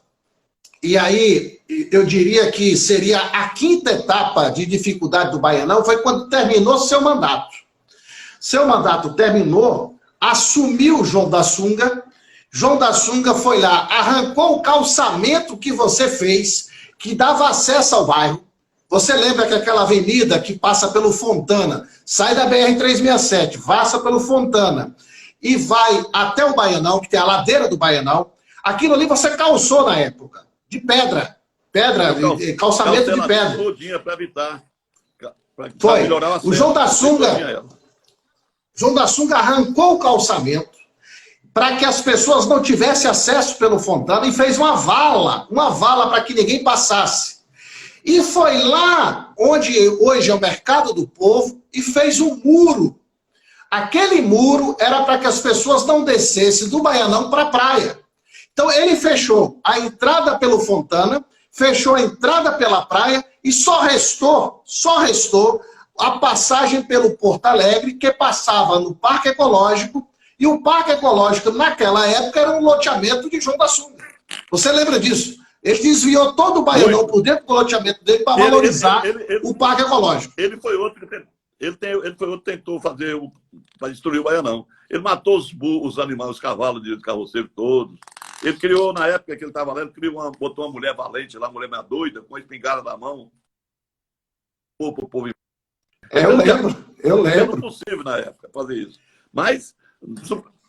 e aí eu diria que seria a 5ª etapa de dificuldade do Baianão, foi quando terminou seu mandato. Seu mandato terminou, assumiu João da Sunga foi lá, arrancou o calçamento que você fez, que dava acesso ao bairro. Você lembra que aquela avenida que passa pelo Fontana, sai da BR-367, passa pelo Fontana, e vai até o Baianão, que tem a ladeira do Baianão. Aquilo ali você calçou na época, de pedra. Pedra, calçamento de pedra. Todinha para evitar. Foi. O João da Sunga arrancou o calçamento para que as pessoas não tivessem acesso pelo Fontana e fez uma vala para que ninguém passasse. E foi lá onde hoje é o Mercado do Povo e fez um muro. Aquele muro era para que as pessoas não descessem do Baianão para a praia. Então ele fechou a entrada pelo Fontana, fechou a entrada pela praia e só restou a passagem pelo Porto Alegre, que passava no Parque Ecológico, e o Parque Ecológico, naquela época, era um loteamento de João da Sunga. Você lembra disso? Ele desviou todo o Baianão por dentro do loteamento dele para valorizar o Parque Ecológico. Ele foi outro que tentou fazer para destruir o Baianão. Ele matou os animais, os cavalos de carroceiro todos. Ele criou, na época que ele estava lá, botou uma mulher valente lá, uma mulher meio doida, com a espingarda na mão. Pro povo. Eu lembro. Era possível na época fazer isso. Mas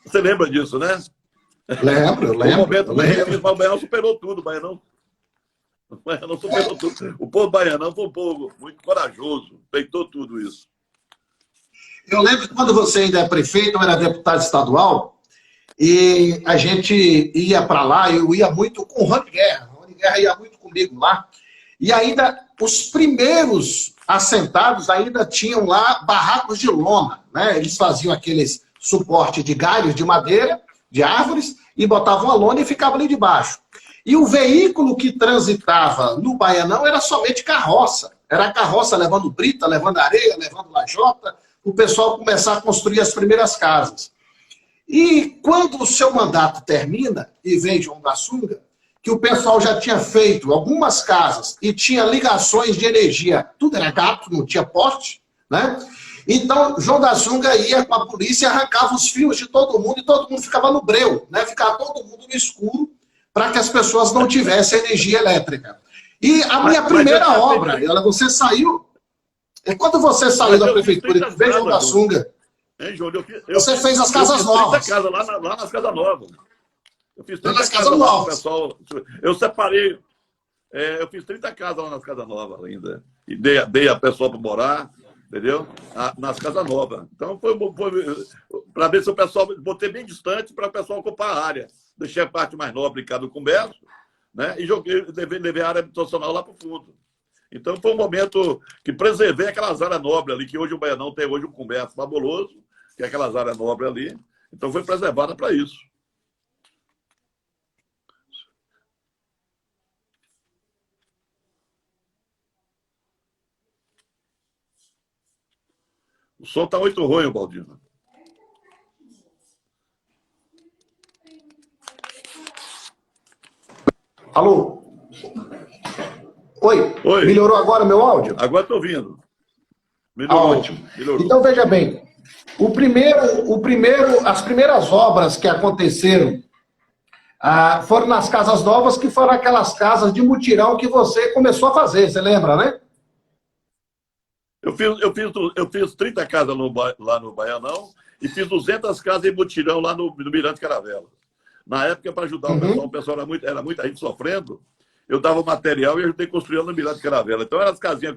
você lembra disso, né? Lembro. O Baianão superou tudo. O Baianão superou tudo. O povo baianão foi um povo muito corajoso, feitou tudo isso. Eu lembro que quando você ainda é prefeito, eu era deputado estadual, e a gente ia para lá, eu ia muito com o Rony Guerra. O Rony Guerra ia muito comigo lá. E ainda os primeiros assentados ainda tinham lá barracos de lona, né? Eles faziam aqueles suporte de galhos de madeira, de árvores, e botavam a lona e ficavam ali debaixo. E o veículo que transitava no Baianão era somente carroça. Era a carroça levando brita, levando areia, levando lajota, o pessoal começar a construir as primeiras casas. E quando o seu mandato termina, e vem João da Sunga, que o pessoal já tinha feito algumas casas e tinha ligações de energia, tudo era gato, não tinha poste, né? Então, João da Sunga ia com a polícia e arrancava os fios de todo mundo e todo mundo ficava no breu, né? Ficava todo mundo no escuro para que as pessoas não tivessem energia elétrica. E a minha primeira obra, você saiu... Quando você saiu da prefeitura e veio João da Sunga, você fez as casas novas. Lá nas casas novas. Eu fiz 30 casas novas. Pessoal. Eu separei. Eu fiz 30 casas lá nas casas novas ainda. E dei a pessoa para morar, entendeu? Nas casas novas. Então foi para ver se o pessoal. Botei bem distante para o pessoal ocupar a área. Deixei a parte mais nobre do comércio, né? E levei a área habitacional lá para o fundo. Então foi um momento que preservei aquelas áreas nobres ali, que hoje o Baianão tem hoje um comércio fabuloso, que é aquelas áreas nobres ali. Então foi preservada para isso. O som está muito ruim, Baldino. Alô? Oi. Melhorou agora meu áudio? Agora estou ouvindo. Melhorou. Ótimo. Melhorou. Então, veja bem. As primeiras obras que aconteceram foram nas casas novas, que foram aquelas casas de mutirão que você começou a fazer, você lembra, né? Eu fiz 30 casas lá no Baianão e fiz 200 casas em mutirão lá no Mirante Caravela. Na época, para ajudar o pessoal era muita gente sofrendo, eu dava material e ajudei a construir lá no Mirante Caravela. Então, eram as casinhas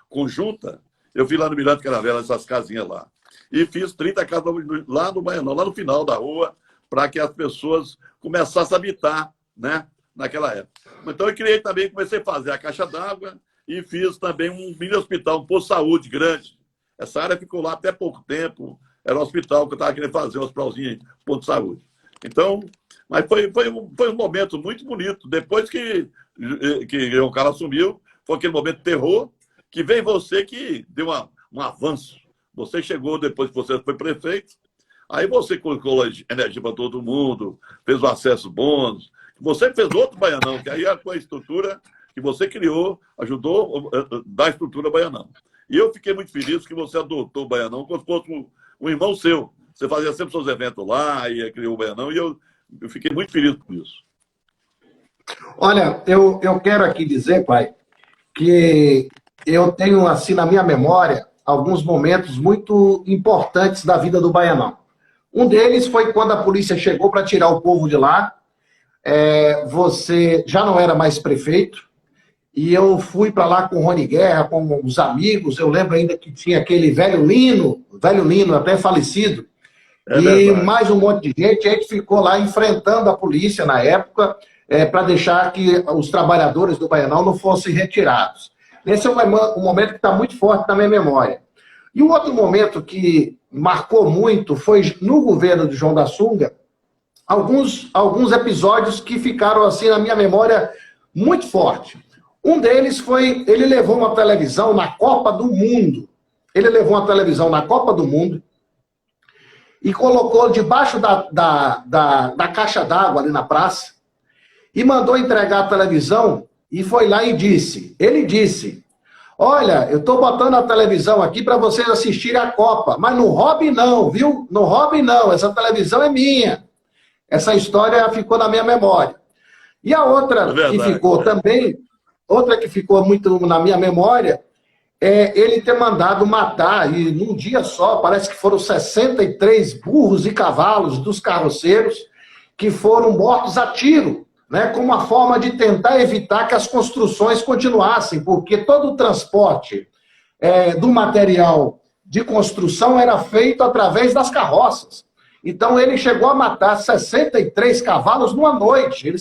conjuntas, eu fiz lá no Mirante Caravela, essas casinhas lá. E fiz 30 casas lá no Baianão, lá no final da rua, para que as pessoas começassem a habitar, né, naquela época. Então, comecei a fazer a caixa d'água, e fiz também um mini hospital, um posto de saúde grande. Essa área ficou lá até pouco tempo. Era um hospital que eu estava querendo fazer, um hospitalzinho, posto de saúde. Então, mas foi um momento muito bonito. Depois que o cara assumiu, foi aquele momento de terror, que vem você que deu um avanço. Você chegou depois que você foi prefeito, aí você colocou energia para todo mundo, fez o acesso bons. Você fez outro Baianão, que aí com a estrutura que você criou, ajudou a dar a estrutura Baianão. E eu fiquei muito feliz que você adotou o Baianão como se fosse um irmão seu. Você fazia sempre seus eventos lá e criou o Baianão, e eu fiquei muito feliz por isso. Olha, eu quero aqui dizer, pai, que eu tenho, assim, na minha memória, alguns momentos muito importantes da vida do Baianão. Um deles foi quando a polícia chegou para tirar o povo de lá. Você já não era mais prefeito, e eu fui para lá com o Rony Guerra, com os amigos. Eu lembro ainda que tinha aquele velho Lino, até falecido, e verdade. mais um monte de gente. A gente ficou lá enfrentando a polícia na época, para deixar que os trabalhadores do Baianão não fossem retirados. Esse é um momento que está muito forte na minha memória. E o outro momento que marcou muito foi no governo de João da Sunga, alguns episódios que ficaram assim na minha memória muito forte. Um deles foi, ele levou uma televisão na Copa do Mundo. Ele levou uma televisão na Copa do Mundo e colocou debaixo da caixa d'água ali na praça e mandou entregar a televisão e foi lá e ele disse, olha, eu estou botando a televisão aqui para vocês assistirem a Copa, mas não roube não, viu? Não roube não, essa televisão é minha. Essa história ficou na minha memória. E a outra que ficou também, outra que ficou muito na minha memória, é ele ter mandado matar, e num dia só, parece que foram 63 burros e cavalos dos carroceiros que foram mortos a tiro, né, como uma forma de tentar evitar que as construções continuassem, porque todo o transporte do material de construção era feito através das carroças. Então ele chegou a matar 63 cavalos numa noite. Ele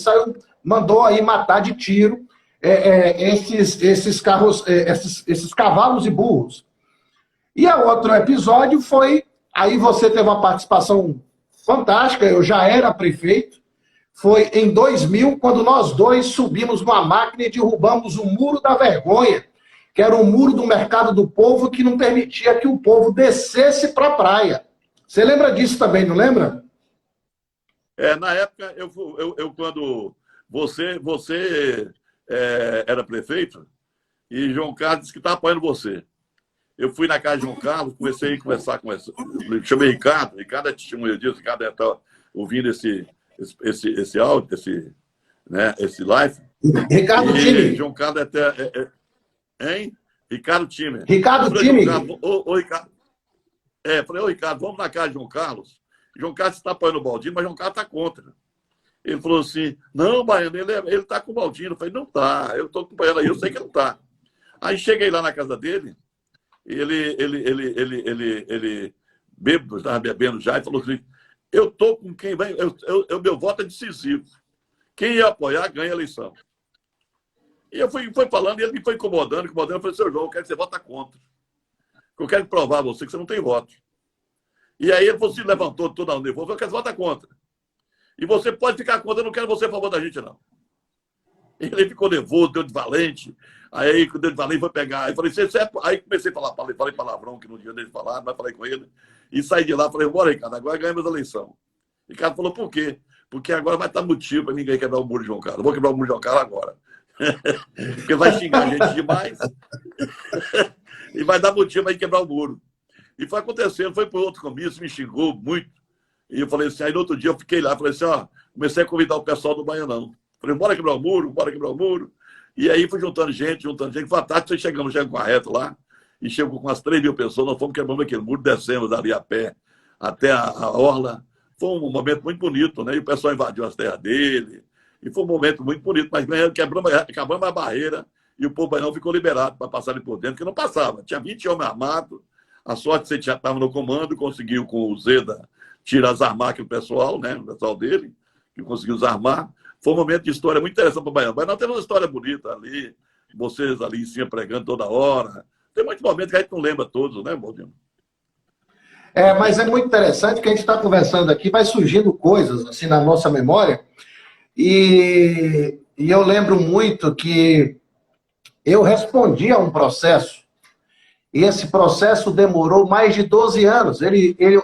mandou aí matar de tiro esses cavalos e burros. E o outro episódio foi, aí você teve uma participação fantástica, eu já era prefeito, foi em 2000, quando nós dois subimos numa máquina e derrubamos o Muro da Vergonha, que era o muro do Mercado do Povo que não permitia que o povo descesse para a praia. Você lembra disso também, não lembra? Na época, eu quando você era prefeito, e João Carlos disse que está apoiando você. Eu fui na casa de João Carlos, comecei a conversar com esse. Chamei Ricardo é testemunha disso, Ricardo está ouvindo esse áudio, esse live. Ricardo Time. João Carlos hein? Ricardo Time. Ricardo Time. Ô, Ricardo. Falei, ô Ricardo, vamos na casa de João Carlos. João Carlos está apoiando o Baldino, mas João Carlos está contra. Ele falou assim, não, Baiano, ele está com o Baldino. Eu falei, não está, eu estou acompanhando aí, eu sei que não está. Aí cheguei lá na casa dele, ele bêbado, estava bebendo já, e falou assim, eu estou com quem vai, meu voto é decisivo. Quem ia apoiar, ganha a eleição. E eu fui falando, e ele me foi incomodando, eu falei, seu João, eu quero que você vota contra. Eu quero provar a você que você não tem voto. E aí ele se levantou todo nervoso, eu quero que você vota contra. E você pode ficar contra, eu não quero você a favor da gente, não. Ele ficou nervoso, deu de valente. Aí, quando deu de valente, foi pegar. Aí falei, aí comecei a falar, falei palavrão que não tinha dele falar, mas falei com ele. E saí de lá, falei, bora, Ricardo, agora ganhamos a eleição. Ricardo falou, por quê? Porque agora vai estar motivo para ninguém quebrar o muro de João Carlos. Eu vou quebrar o muro de João Carlos agora. Porque vai xingar a gente demais. E vai dar motivo para quebrar o muro. E foi acontecendo, foi para outro comício, me xingou muito. E eu falei assim, aí no outro dia eu fiquei lá, falei assim, comecei a convidar o pessoal do Baianão. Falei, bora quebrar o muro, bora quebrar o muro. E aí fui juntando gente. Foi à tarde, chegamos com a reta lá, e chegou com umas 3 mil pessoas, nós fomos quebrando aquele muro, descemos ali a pé, até a orla. Foi um momento muito bonito, né? E o pessoal invadiu as terras dele, e foi um momento muito bonito, mas quebramos a barreira, e o povo Baianão ficou liberado para passar ali por dentro, que não passava. Tinha 20 homens armados, a sorte você já estava no comando, conseguiu com o Zeda tirar as armas do pessoal, né? O pessoal dele, que conseguiu desarmar. Foi um momento de história muito interessante para o Baiano. Mas nós temos uma história bonita ali, vocês ali em cima pregando toda hora. Tem muitos momentos que a gente não lembra todos, né, Baldino? Mas é muito interessante que a gente está conversando aqui, vai surgindo coisas assim na nossa memória. E eu lembro muito que eu respondi a um processo, e esse processo demorou mais de 12 anos.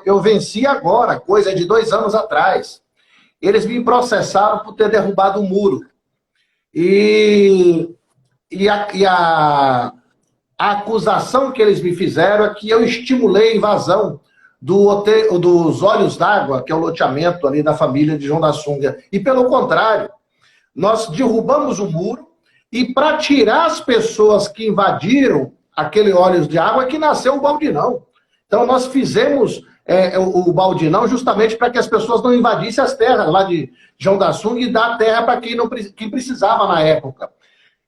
Eu venci agora, coisa de 2 anos atrás. Eles me processaram por ter derrubado o muro. E a acusação que eles me fizeram é que eu estimulei a invasão dos Olhos d'Água, que é o loteamento ali da família de João da Sunga. E pelo contrário, nós derrubamos o muro e para tirar as pessoas que invadiram aquele Olhos de Água que nasceu o Baldinão. Então nós fizemos o Baldinão, justamente para que as pessoas não invadissem as terras lá de João da Sunga e dar terra para quem precisava na época.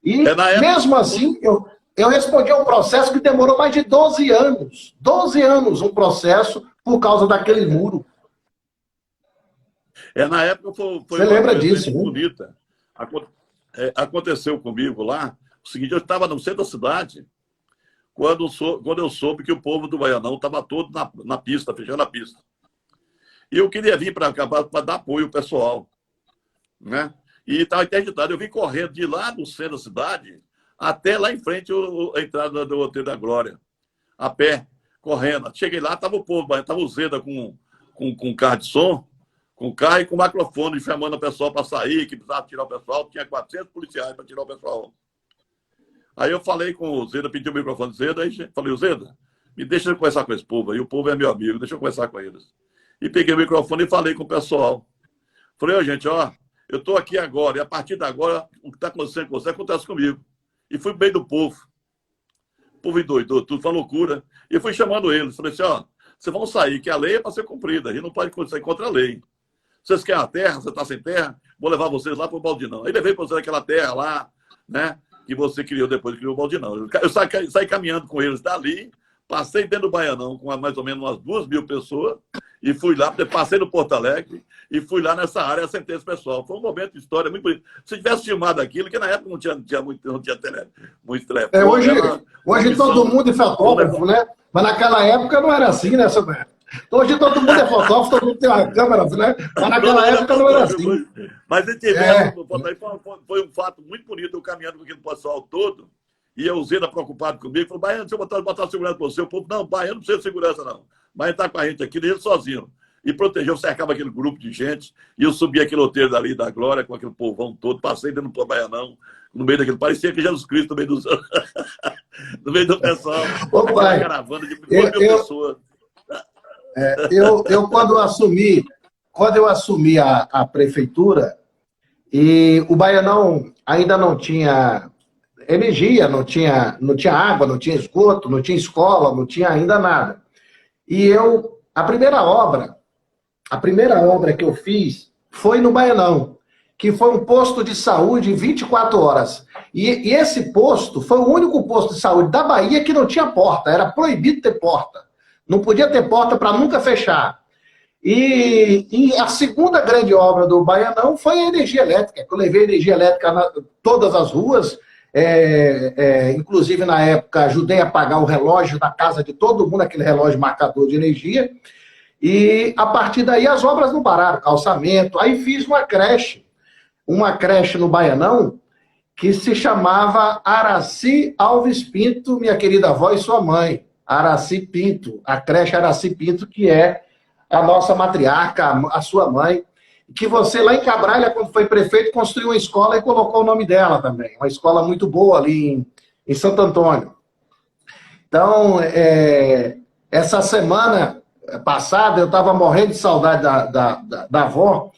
E, mesmo assim, eu respondi a um processo que demorou mais de 12 anos. 12 anos um processo por causa daquele muro. Na época foi Você lembra disso, né? bonita. Aconteceu comigo lá, o seguinte, eu estava no centro da cidade, quando eu soube que o povo do Baianão estava todo na pista, fechando a pista. E eu queria vir para cá para dar apoio ao pessoal, né? E estava interditado. Eu vim correndo de lá do centro da cidade até lá em frente a entrada do Hotel da Glória, a pé, correndo. Cheguei lá, estava o povo, estava o Zeda com carro de som, com carro e com microfone, chamando o pessoal para sair, que precisava tirar o pessoal. Tinha 400 policiais para tirar o pessoal. Aí eu falei com o Zeda, pedi o microfone do Zeda, aí falei, o Zeda, me deixa eu conversar com esse povo aí, o povo é meu amigo, deixa eu conversar com eles. E peguei o microfone e falei com o pessoal. Falei, gente, eu estou aqui agora, e a partir de agora, o que está acontecendo com você acontece comigo. E fui bem do povo. O povo endoidou, tudo foi uma loucura. E eu fui chamando eles, falei assim, vocês vão sair, que a lei é para ser cumprida, a gente não pode sair contra a lei. Vocês querem a terra, você está sem terra, vou levar vocês lá para o Baldinão. Aí levei para vocês aquela terra lá, né, que você criou depois que criou o Baldinão. Eu saí caminhando com eles dali, passei dentro do Baianão com mais ou menos umas 2.000 pessoas e fui lá, passei no Porto Alegre e fui lá nessa área e assentei esse pessoal. Foi um momento de história muito bonito. Se tivesse filmado aquilo, que na época não tinha muito telefone. Hoje todo mundo é fotógrafo, né? Mas naquela época não era assim, né, Samuel? Hoje todo mundo é fotógrafo, todo mundo tem uma câmera, né? Mas naquela época não era assim. Mas foi um fato muito bonito, eu caminhando com aquele pessoal todo, e o Zena preocupado comigo, falou, Baiano, deixa eu botar segurança para você. O povo, não, Baiano não precisa de segurança, não. Baiano está com a gente aqui, ele sozinho. E protegeu, cercava aquele grupo de gente, e eu subi aquele roteiro dali da Glória, com aquele povão todo, passei dentro do Baianão, no meio daquele, parecia que Jesus Cristo no meio do, no meio do pessoal, aquela caravana de 1.000 pessoas. Eu quando eu assumi a prefeitura, e o Baianão ainda não tinha energia, não tinha água, não tinha esgoto, não tinha escola, não tinha ainda nada. E a primeira obra que eu fiz foi no Baianão, que foi um posto de saúde 24 horas. E esse posto foi o único posto de saúde da Bahia que não tinha porta, era proibido ter porta. Não podia ter porta para nunca fechar. E a segunda grande obra do Baianão foi a energia elétrica, que eu levei energia elétrica em todas as ruas, inclusive na época ajudei a pagar o relógio da casa de todo mundo, aquele relógio marcador de energia, e a partir daí as obras não pararam, calçamento, aí fiz uma creche no Baianão, que se chamava Araci Alves Pinto, minha querida avó e sua mãe, Araci Pinto, a creche Araci Pinto, que é a nossa matriarca, a sua mãe, que você lá em Cabralha, quando foi prefeito, construiu uma escola e colocou o nome dela também, uma escola muito boa ali em Santo Antônio. Então, essa semana passada, eu estava morrendo de saudade da avó,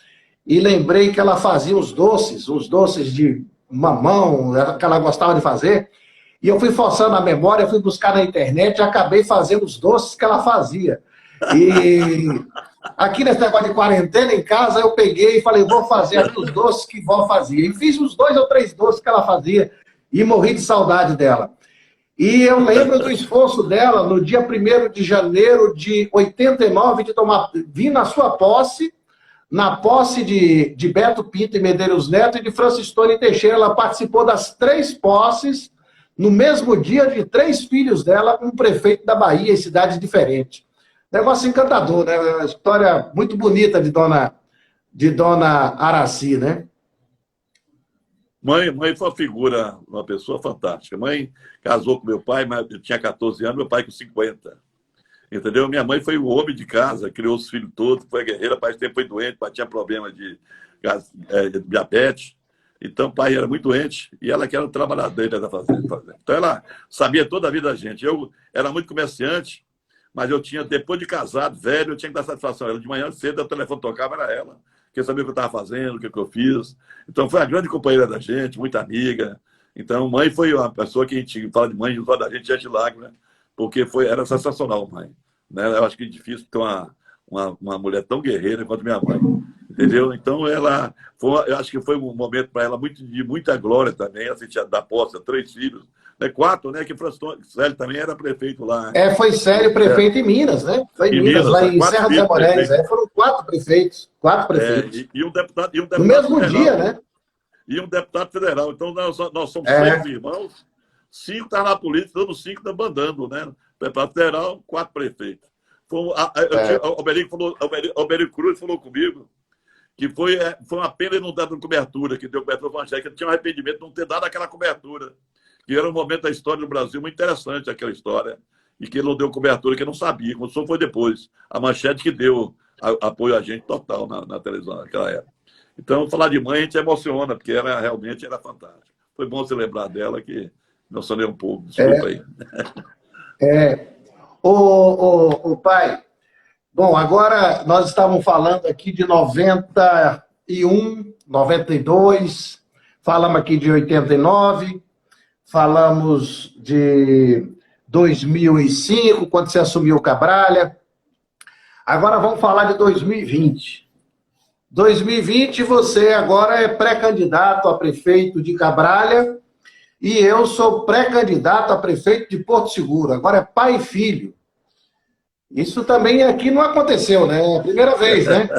e lembrei que ela fazia os doces de mamão, que ela gostava de fazer, e eu fui forçando a memória, fui buscar na internet e acabei fazendo os doces que ela fazia. E aqui nesse negócio de quarentena em casa, eu peguei e falei, vou fazer aqui os doces que vó fazia. E fiz uns 2 ou 3 doces que ela fazia e morri de saudade dela. E eu lembro do esforço dela no dia 1º de janeiro de 89, vim na sua posse, na posse de Beto Pinto e Medeiros Neto e de Francistone Teixeira. Ela participou das 3 posses, no mesmo dia, de 3 filhos dela, com o prefeito da Bahia, em cidades diferentes. Negócio encantador, né? Uma história muito bonita de dona Araci, né? Mãe foi uma figura, uma pessoa fantástica. Mãe casou com meu pai, mas eu tinha 14 anos, meu pai com 50. Entendeu? Minha mãe foi o homem de casa, criou os filhos todos, foi guerreira, pai sempre foi doente, pai tinha problema de diabetes. Então, o pai era muito doente e ela que era trabalhadeira da fazenda. Então, ela sabia toda a vida da gente. Eu era muito comerciante, mas eu tinha, depois de casado, velho, eu tinha que dar satisfação a ela. De manhã cedo, o telefone tocava, era ela. Queria saber o que eu estava fazendo, o que eu fiz. Então, foi a grande companheira da gente, muita amiga. Então, mãe foi uma pessoa que a gente fala de mãe, não fala da gente, é de lágrima, porque era sensacional, mãe. né? Eu acho que é difícil ter uma mulher tão guerreira quanto minha mãe. Entendeu? Então, eu acho que foi um momento para ela de muita glória também. Ela tinha da posse, 3 filhos, né? 4, né? Que Francélio também era prefeito lá. Foi Célio prefeito em Minas, né? Foi em Minas, lá em Serra dos Amoréis. Foram 4 prefeitos. 4 prefeitos. E um deputado no mesmo federal, dia, né? E um deputado federal. Então, nós somos 6 irmãos, 5 estão na política, todos 5 estão bandando, né? Deputado federal, 4 prefeitos. O Alberico Cruz falou comigo que foi uma pena ele não dar cobertura, que deu cobertura para que ele tinha um arrependimento de não ter dado aquela cobertura, que era um momento da história do Brasil muito interessante, aquela história, e que ele não deu cobertura, que ele não sabia, como só foi depois. A Manchete que deu apoio a gente total na televisão naquela época. Então, falar de mãe, a gente emociona, porque ela realmente era fantástica. Foi bom você lembrar dela, que me emocionei um pouco. Desculpa aí. O pai... Bom, agora nós estávamos falando aqui de 91, 92, falamos aqui de 89, falamos de 2005, quando você assumiu o Cabralha. Agora vamos falar de 2020. 2020, você agora é pré-candidato a prefeito de Cabralha e eu sou pré-candidato a prefeito de Porto Seguro. Agora é pai e filho. Isso também aqui não aconteceu, né? É a primeira vez, né?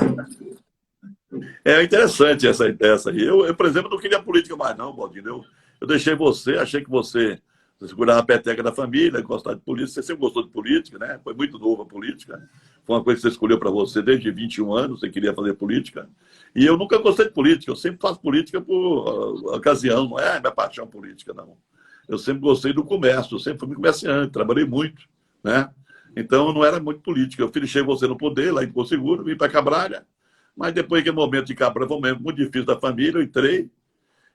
É interessante essa aí. Eu, por exemplo, não queria política mais, não, Baldinho. Eu deixei você, achei que você segurava a peteca da família, gostava de política. Você sempre gostou de política, né? Foi muito novo a política. Foi uma coisa que você escolheu para você desde 21 anos, você queria fazer política. E eu nunca gostei de política. Eu sempre faço política por ocasião, não é minha paixão política, não. Eu sempre gostei do comércio, eu sempre fui comerciante, trabalhei muito, né? Então, não era muito política. Eu deixei você no poder, lá em Porto Seguro, vim para Cabralha, mas depois daquele momento de Cabralha, foi um momento muito difícil da família, eu entrei,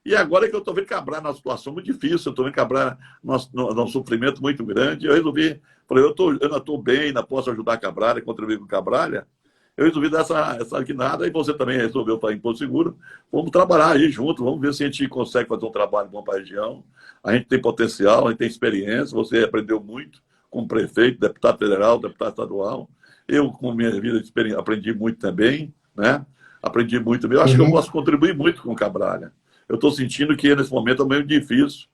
e agora é que eu estou vendo Cabralha numa situação muito difícil, eu estou vendo Cabralha num sofrimento muito grande, eu resolvi, falei, eu ainda estou bem, ainda posso ajudar a Cabralha, contribuir com Cabralha, eu resolvi dar essa guinada, e você também resolveu para em Porto Seguro, vamos trabalhar aí junto, vamos ver se a gente consegue fazer um trabalho bom para a região, a gente tem potencial, a gente tem experiência, você aprendeu muito, como prefeito, deputado federal, deputado estadual. Eu, com minha vida, aprendi muito também, né? Aprendi muito também. Eu acho que eu posso contribuir muito com o Cabralha. Eu estou sentindo que, nesse momento, é meio difícil.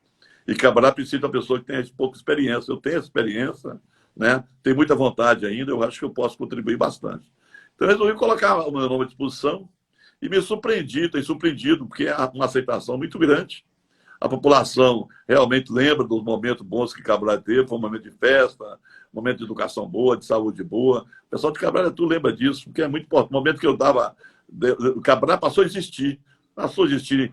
E Cabralha precisa de uma pessoa que tenha pouca experiência. Eu tenho experiência, né? Tenho muita vontade ainda. Eu acho que eu posso contribuir bastante. Então, eu resolvi colocar o meu nome à disposição e me surpreendi, tenho surpreendido, porque é uma aceitação muito grande. A população realmente lembra dos momentos bons que Cabralha teve, foi um momento de festa, um momento de educação boa, de saúde boa. O pessoal de Cabralha, tu lembra disso, porque é muito importante. O momento que eu dava, o Cabralha passou a existir. Passou a existir.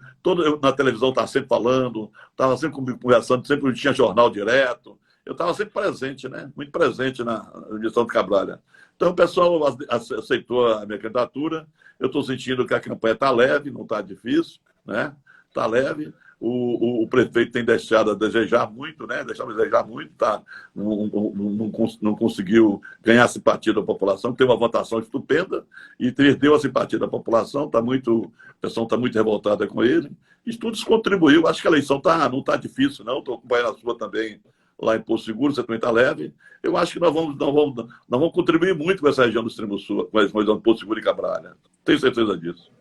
Na televisão estava sempre falando, estava sempre conversando, sempre tinha jornal direto. Eu estava sempre presente, né? Muito presente na gestão de Cabralha. Então, o pessoal aceitou a minha candidatura. Eu estou sentindo que a campanha está leve, não está difícil, né? Está leve. O prefeito tem deixado a desejar muito, né? Deixado a desejar muito, tá? Não conseguiu ganhar a simpatia da população, tem uma votação estupenda e perdeu a simpatia da população, a pessoa está muito revoltada com ele. Isso tudo contribuiu. Acho que a eleição não está difícil, não. Estou acompanhando a sua também lá em Porto Seguro, você também está leve. Eu acho que nós vamos contribuir muito com essa região do Extremo Sul, com a região de Porto Seguro e Cabralha. Tenho certeza disso.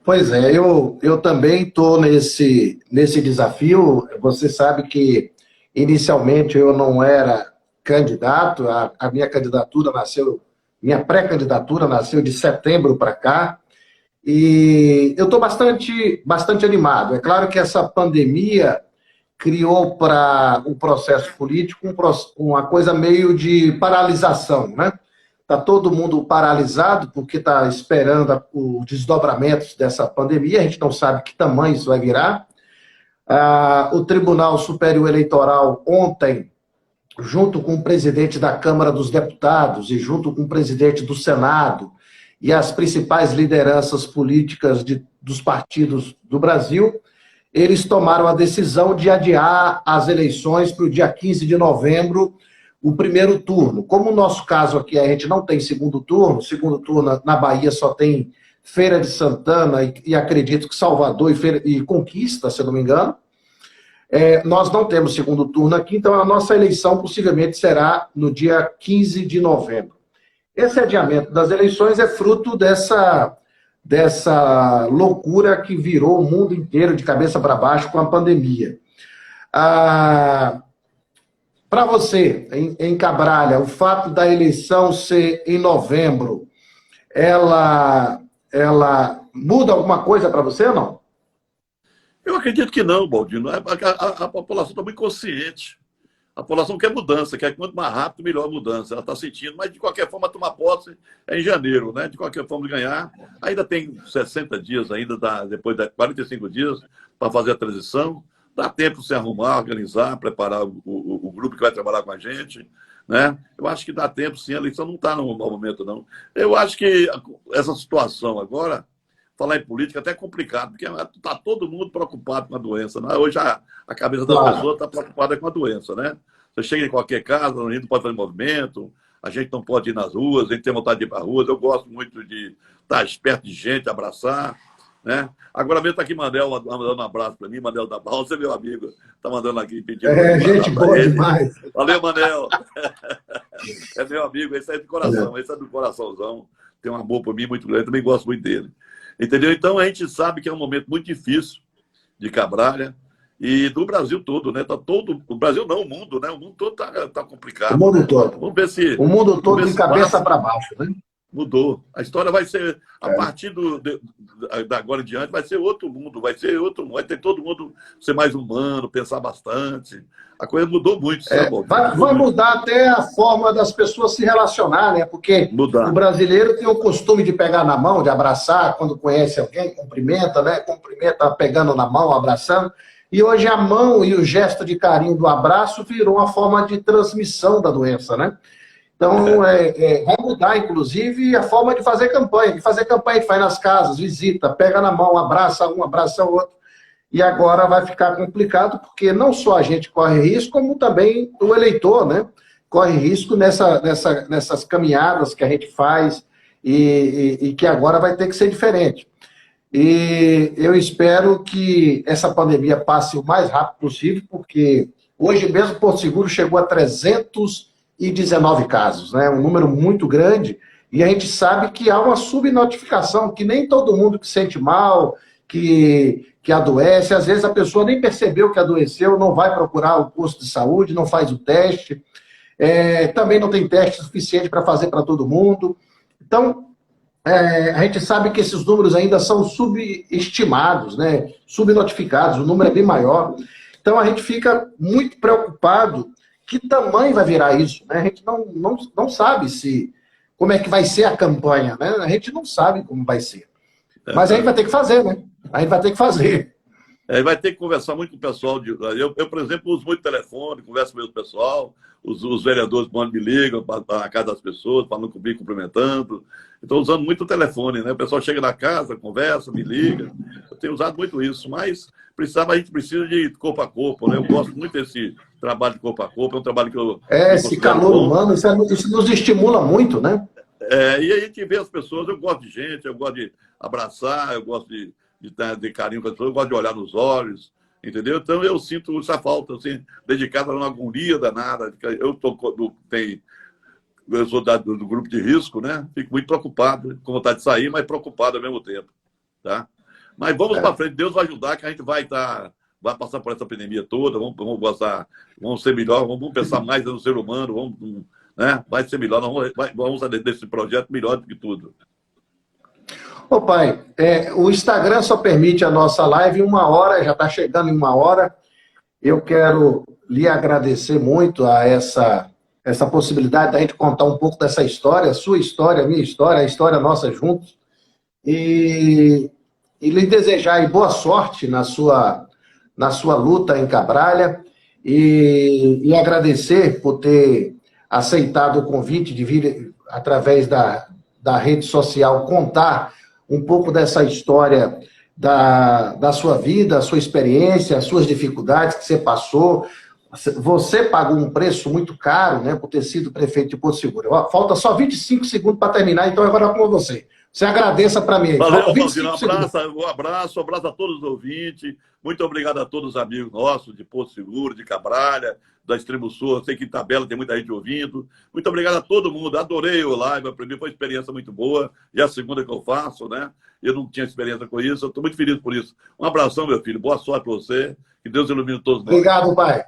Pois é, eu também estou nesse desafio. Você sabe que, inicialmente, eu não era candidato, a minha candidatura nasceu, minha pré-candidatura nasceu de setembro para cá, e eu estou bastante animado. É claro que essa pandemia criou para o processo político uma coisa meio de paralisação, né? Está todo mundo paralisado porque está esperando os desdobramentos dessa pandemia. A gente não sabe que tamanho isso vai virar. O Tribunal Superior Eleitoral ontem, junto com o presidente da Câmara dos Deputados e junto com o presidente do Senado e as principais lideranças políticas dos partidos do Brasil, eles tomaram a decisão de adiar as eleições para o dia 15 de novembro, o primeiro turno. Como o nosso caso aqui, a gente não tem segundo turno na Bahia só tem Feira de Santana e acredito que Salvador e Conquista, se eu não me engano, Nós não temos segundo turno aqui, então a nossa eleição possivelmente será no dia 15 de novembro. Esse adiamento das eleições é fruto dessa loucura que virou o mundo inteiro de cabeça para baixo com a pandemia. Para você, em Cabralha, o fato da eleição ser em novembro, ela muda alguma coisa para você ou não? Eu acredito que não, Baldino. A população está muito consciente. A população quer mudança, quer quanto mais rápido, melhor a mudança. Ela está sentindo, mas de qualquer forma, tomar posse é em janeiro, né? De qualquer forma, ganhar. Ainda tem 60 dias, depois de 45 dias, para fazer a transição. Dá tempo de se arrumar, organizar, preparar o grupo que vai trabalhar com a gente, né? Eu acho que dá tempo, sim. A eleição não está no mau momento, não. Eu acho que essa situação agora, falar em política até é complicado, porque está todo mundo preocupado com a doença, né? Hoje a cabeça das pessoas está preocupada com a doença, né? Você chega em qualquer casa, a gente não pode fazer movimento, a gente não pode ir nas ruas, a gente tem vontade de ir para as ruas. Eu gosto muito de estar perto de gente, abraçar, né? Agora mesmo está aqui Manel mandando um abraço para mim, Manel da Balsa, você é meu amigo, está mandando aqui pedindo. Gente boa demais. Valeu, Manel. É meu amigo, esse é do coração, esse é do coraçãozão. Tem um amor por mim muito grande, também gosto muito dele. Entendeu? Então a gente sabe que é um momento muito difícil de Cabralha e do Brasil todo, né? Tá todo, o Brasil não, o mundo, né? O mundo todo tá complicado. O mundo todo. Vamos ver se o mundo todo de cabeça para baixo, né? Mudou. A história vai ser, a partir da agora em diante, vai ser outro mundo, vai ter todo mundo ser mais humano, pensar bastante. A coisa mudou muito, sabe? Vai mudar até a forma das pessoas se relacionar, né? Porque o brasileiro tem o costume de pegar na mão, de abraçar, quando conhece alguém, cumprimenta, né? Cumprimenta pegando na mão, abraçando. E hoje a mão e o gesto de carinho do abraço virou uma forma de transmissão da doença, né? Então, vai mudar, inclusive, a forma de fazer campanha. De fazer campanha, a gente vai nas casas, visita, pega na mão, abraça um, abraça o outro. E agora vai ficar complicado, porque não só a gente corre risco, como também o eleitor, né? Corre risco nessas caminhadas que a gente faz e que agora vai ter que ser diferente. E eu espero que essa pandemia passe o mais rápido possível, porque hoje mesmo Porto Seguro chegou a 319 casos, né? Um número muito grande, e a gente sabe que há uma subnotificação, que nem todo mundo que sente mal, que adoece, às vezes a pessoa nem percebeu que adoeceu, não vai procurar o posto de saúde, não faz o teste, também não tem teste suficiente para fazer para todo mundo. Então, a gente sabe que esses números ainda são subestimados, né? Subnotificados, o número é bem maior. Então, a gente fica muito preocupado que tamanho vai virar isso, né? A gente não sabe como é que vai ser a campanha, né? A gente não sabe como vai ser. Mas a gente vai ter que fazer, né? A gente vai ter que fazer. Vai ter que conversar muito com o pessoal. Eu, por exemplo, uso muito telefone, converso com o pessoal, os vereadores me ligam na casa das pessoas, falando comigo, cumprimentando. Estou usando muito o telefone, né? O pessoal chega na casa, conversa, me liga. Eu tenho usado muito isso, mas a gente precisa de corpo a corpo, né? Eu gosto muito desse trabalho de corpo a corpo, é um trabalho que eu... esse calor humano, isso nos estimula muito, né? E aí a gente vê as pessoas, eu gosto de gente, eu gosto de abraçar, eu gosto de carinho com as pessoas, eu gosto de olhar nos olhos, entendeu? Então eu sinto essa falta, assim, dedicada a uma agonia danada. Eu sou do grupo de risco, né? Fico muito preocupado, com vontade de sair, mas preocupado ao mesmo tempo, tá? Mas vamos para frente, Deus vai ajudar, que a gente vai passar por essa pandemia toda, vamos ser melhor, vamos pensar mais no ser humano, né? Vai ser melhor, vamos sair desse projeto melhor do que tudo. Ô pai, o Instagram só permite a nossa live em 1 hora, já está chegando em 1 hora. Eu quero lhe agradecer muito a essa possibilidade da gente contar um pouco dessa história, a sua história, a minha história, a história nossa juntos. E lhe desejar aí boa sorte na sua luta em Cabralha e agradecer por ter aceitado o convite de vir através da rede social contar um pouco dessa história da sua vida, a sua experiência, as suas dificuldades que você passou. Você pagou um preço muito caro, né, por ter sido prefeito de Porto Seguro. Falta só 25 segundos para terminar, então agora é com você. Você agradeça para mim. Valeu, Valdir. Um abraço a todos os ouvintes. Muito obrigado a todos os amigos nossos de Porto Seguro, de Cabralha, da Extremo Sul. Eu sei que em Tabela tem muita gente ouvindo. Muito obrigado a todo mundo. Adorei o live. Para mim foi uma experiência muito boa. E é a segunda que eu faço, né? Eu não tinha experiência com isso. Eu estou muito feliz por isso. Um abração, meu filho. Boa sorte para você. Que Deus ilumine todos nós. Obrigado, pai.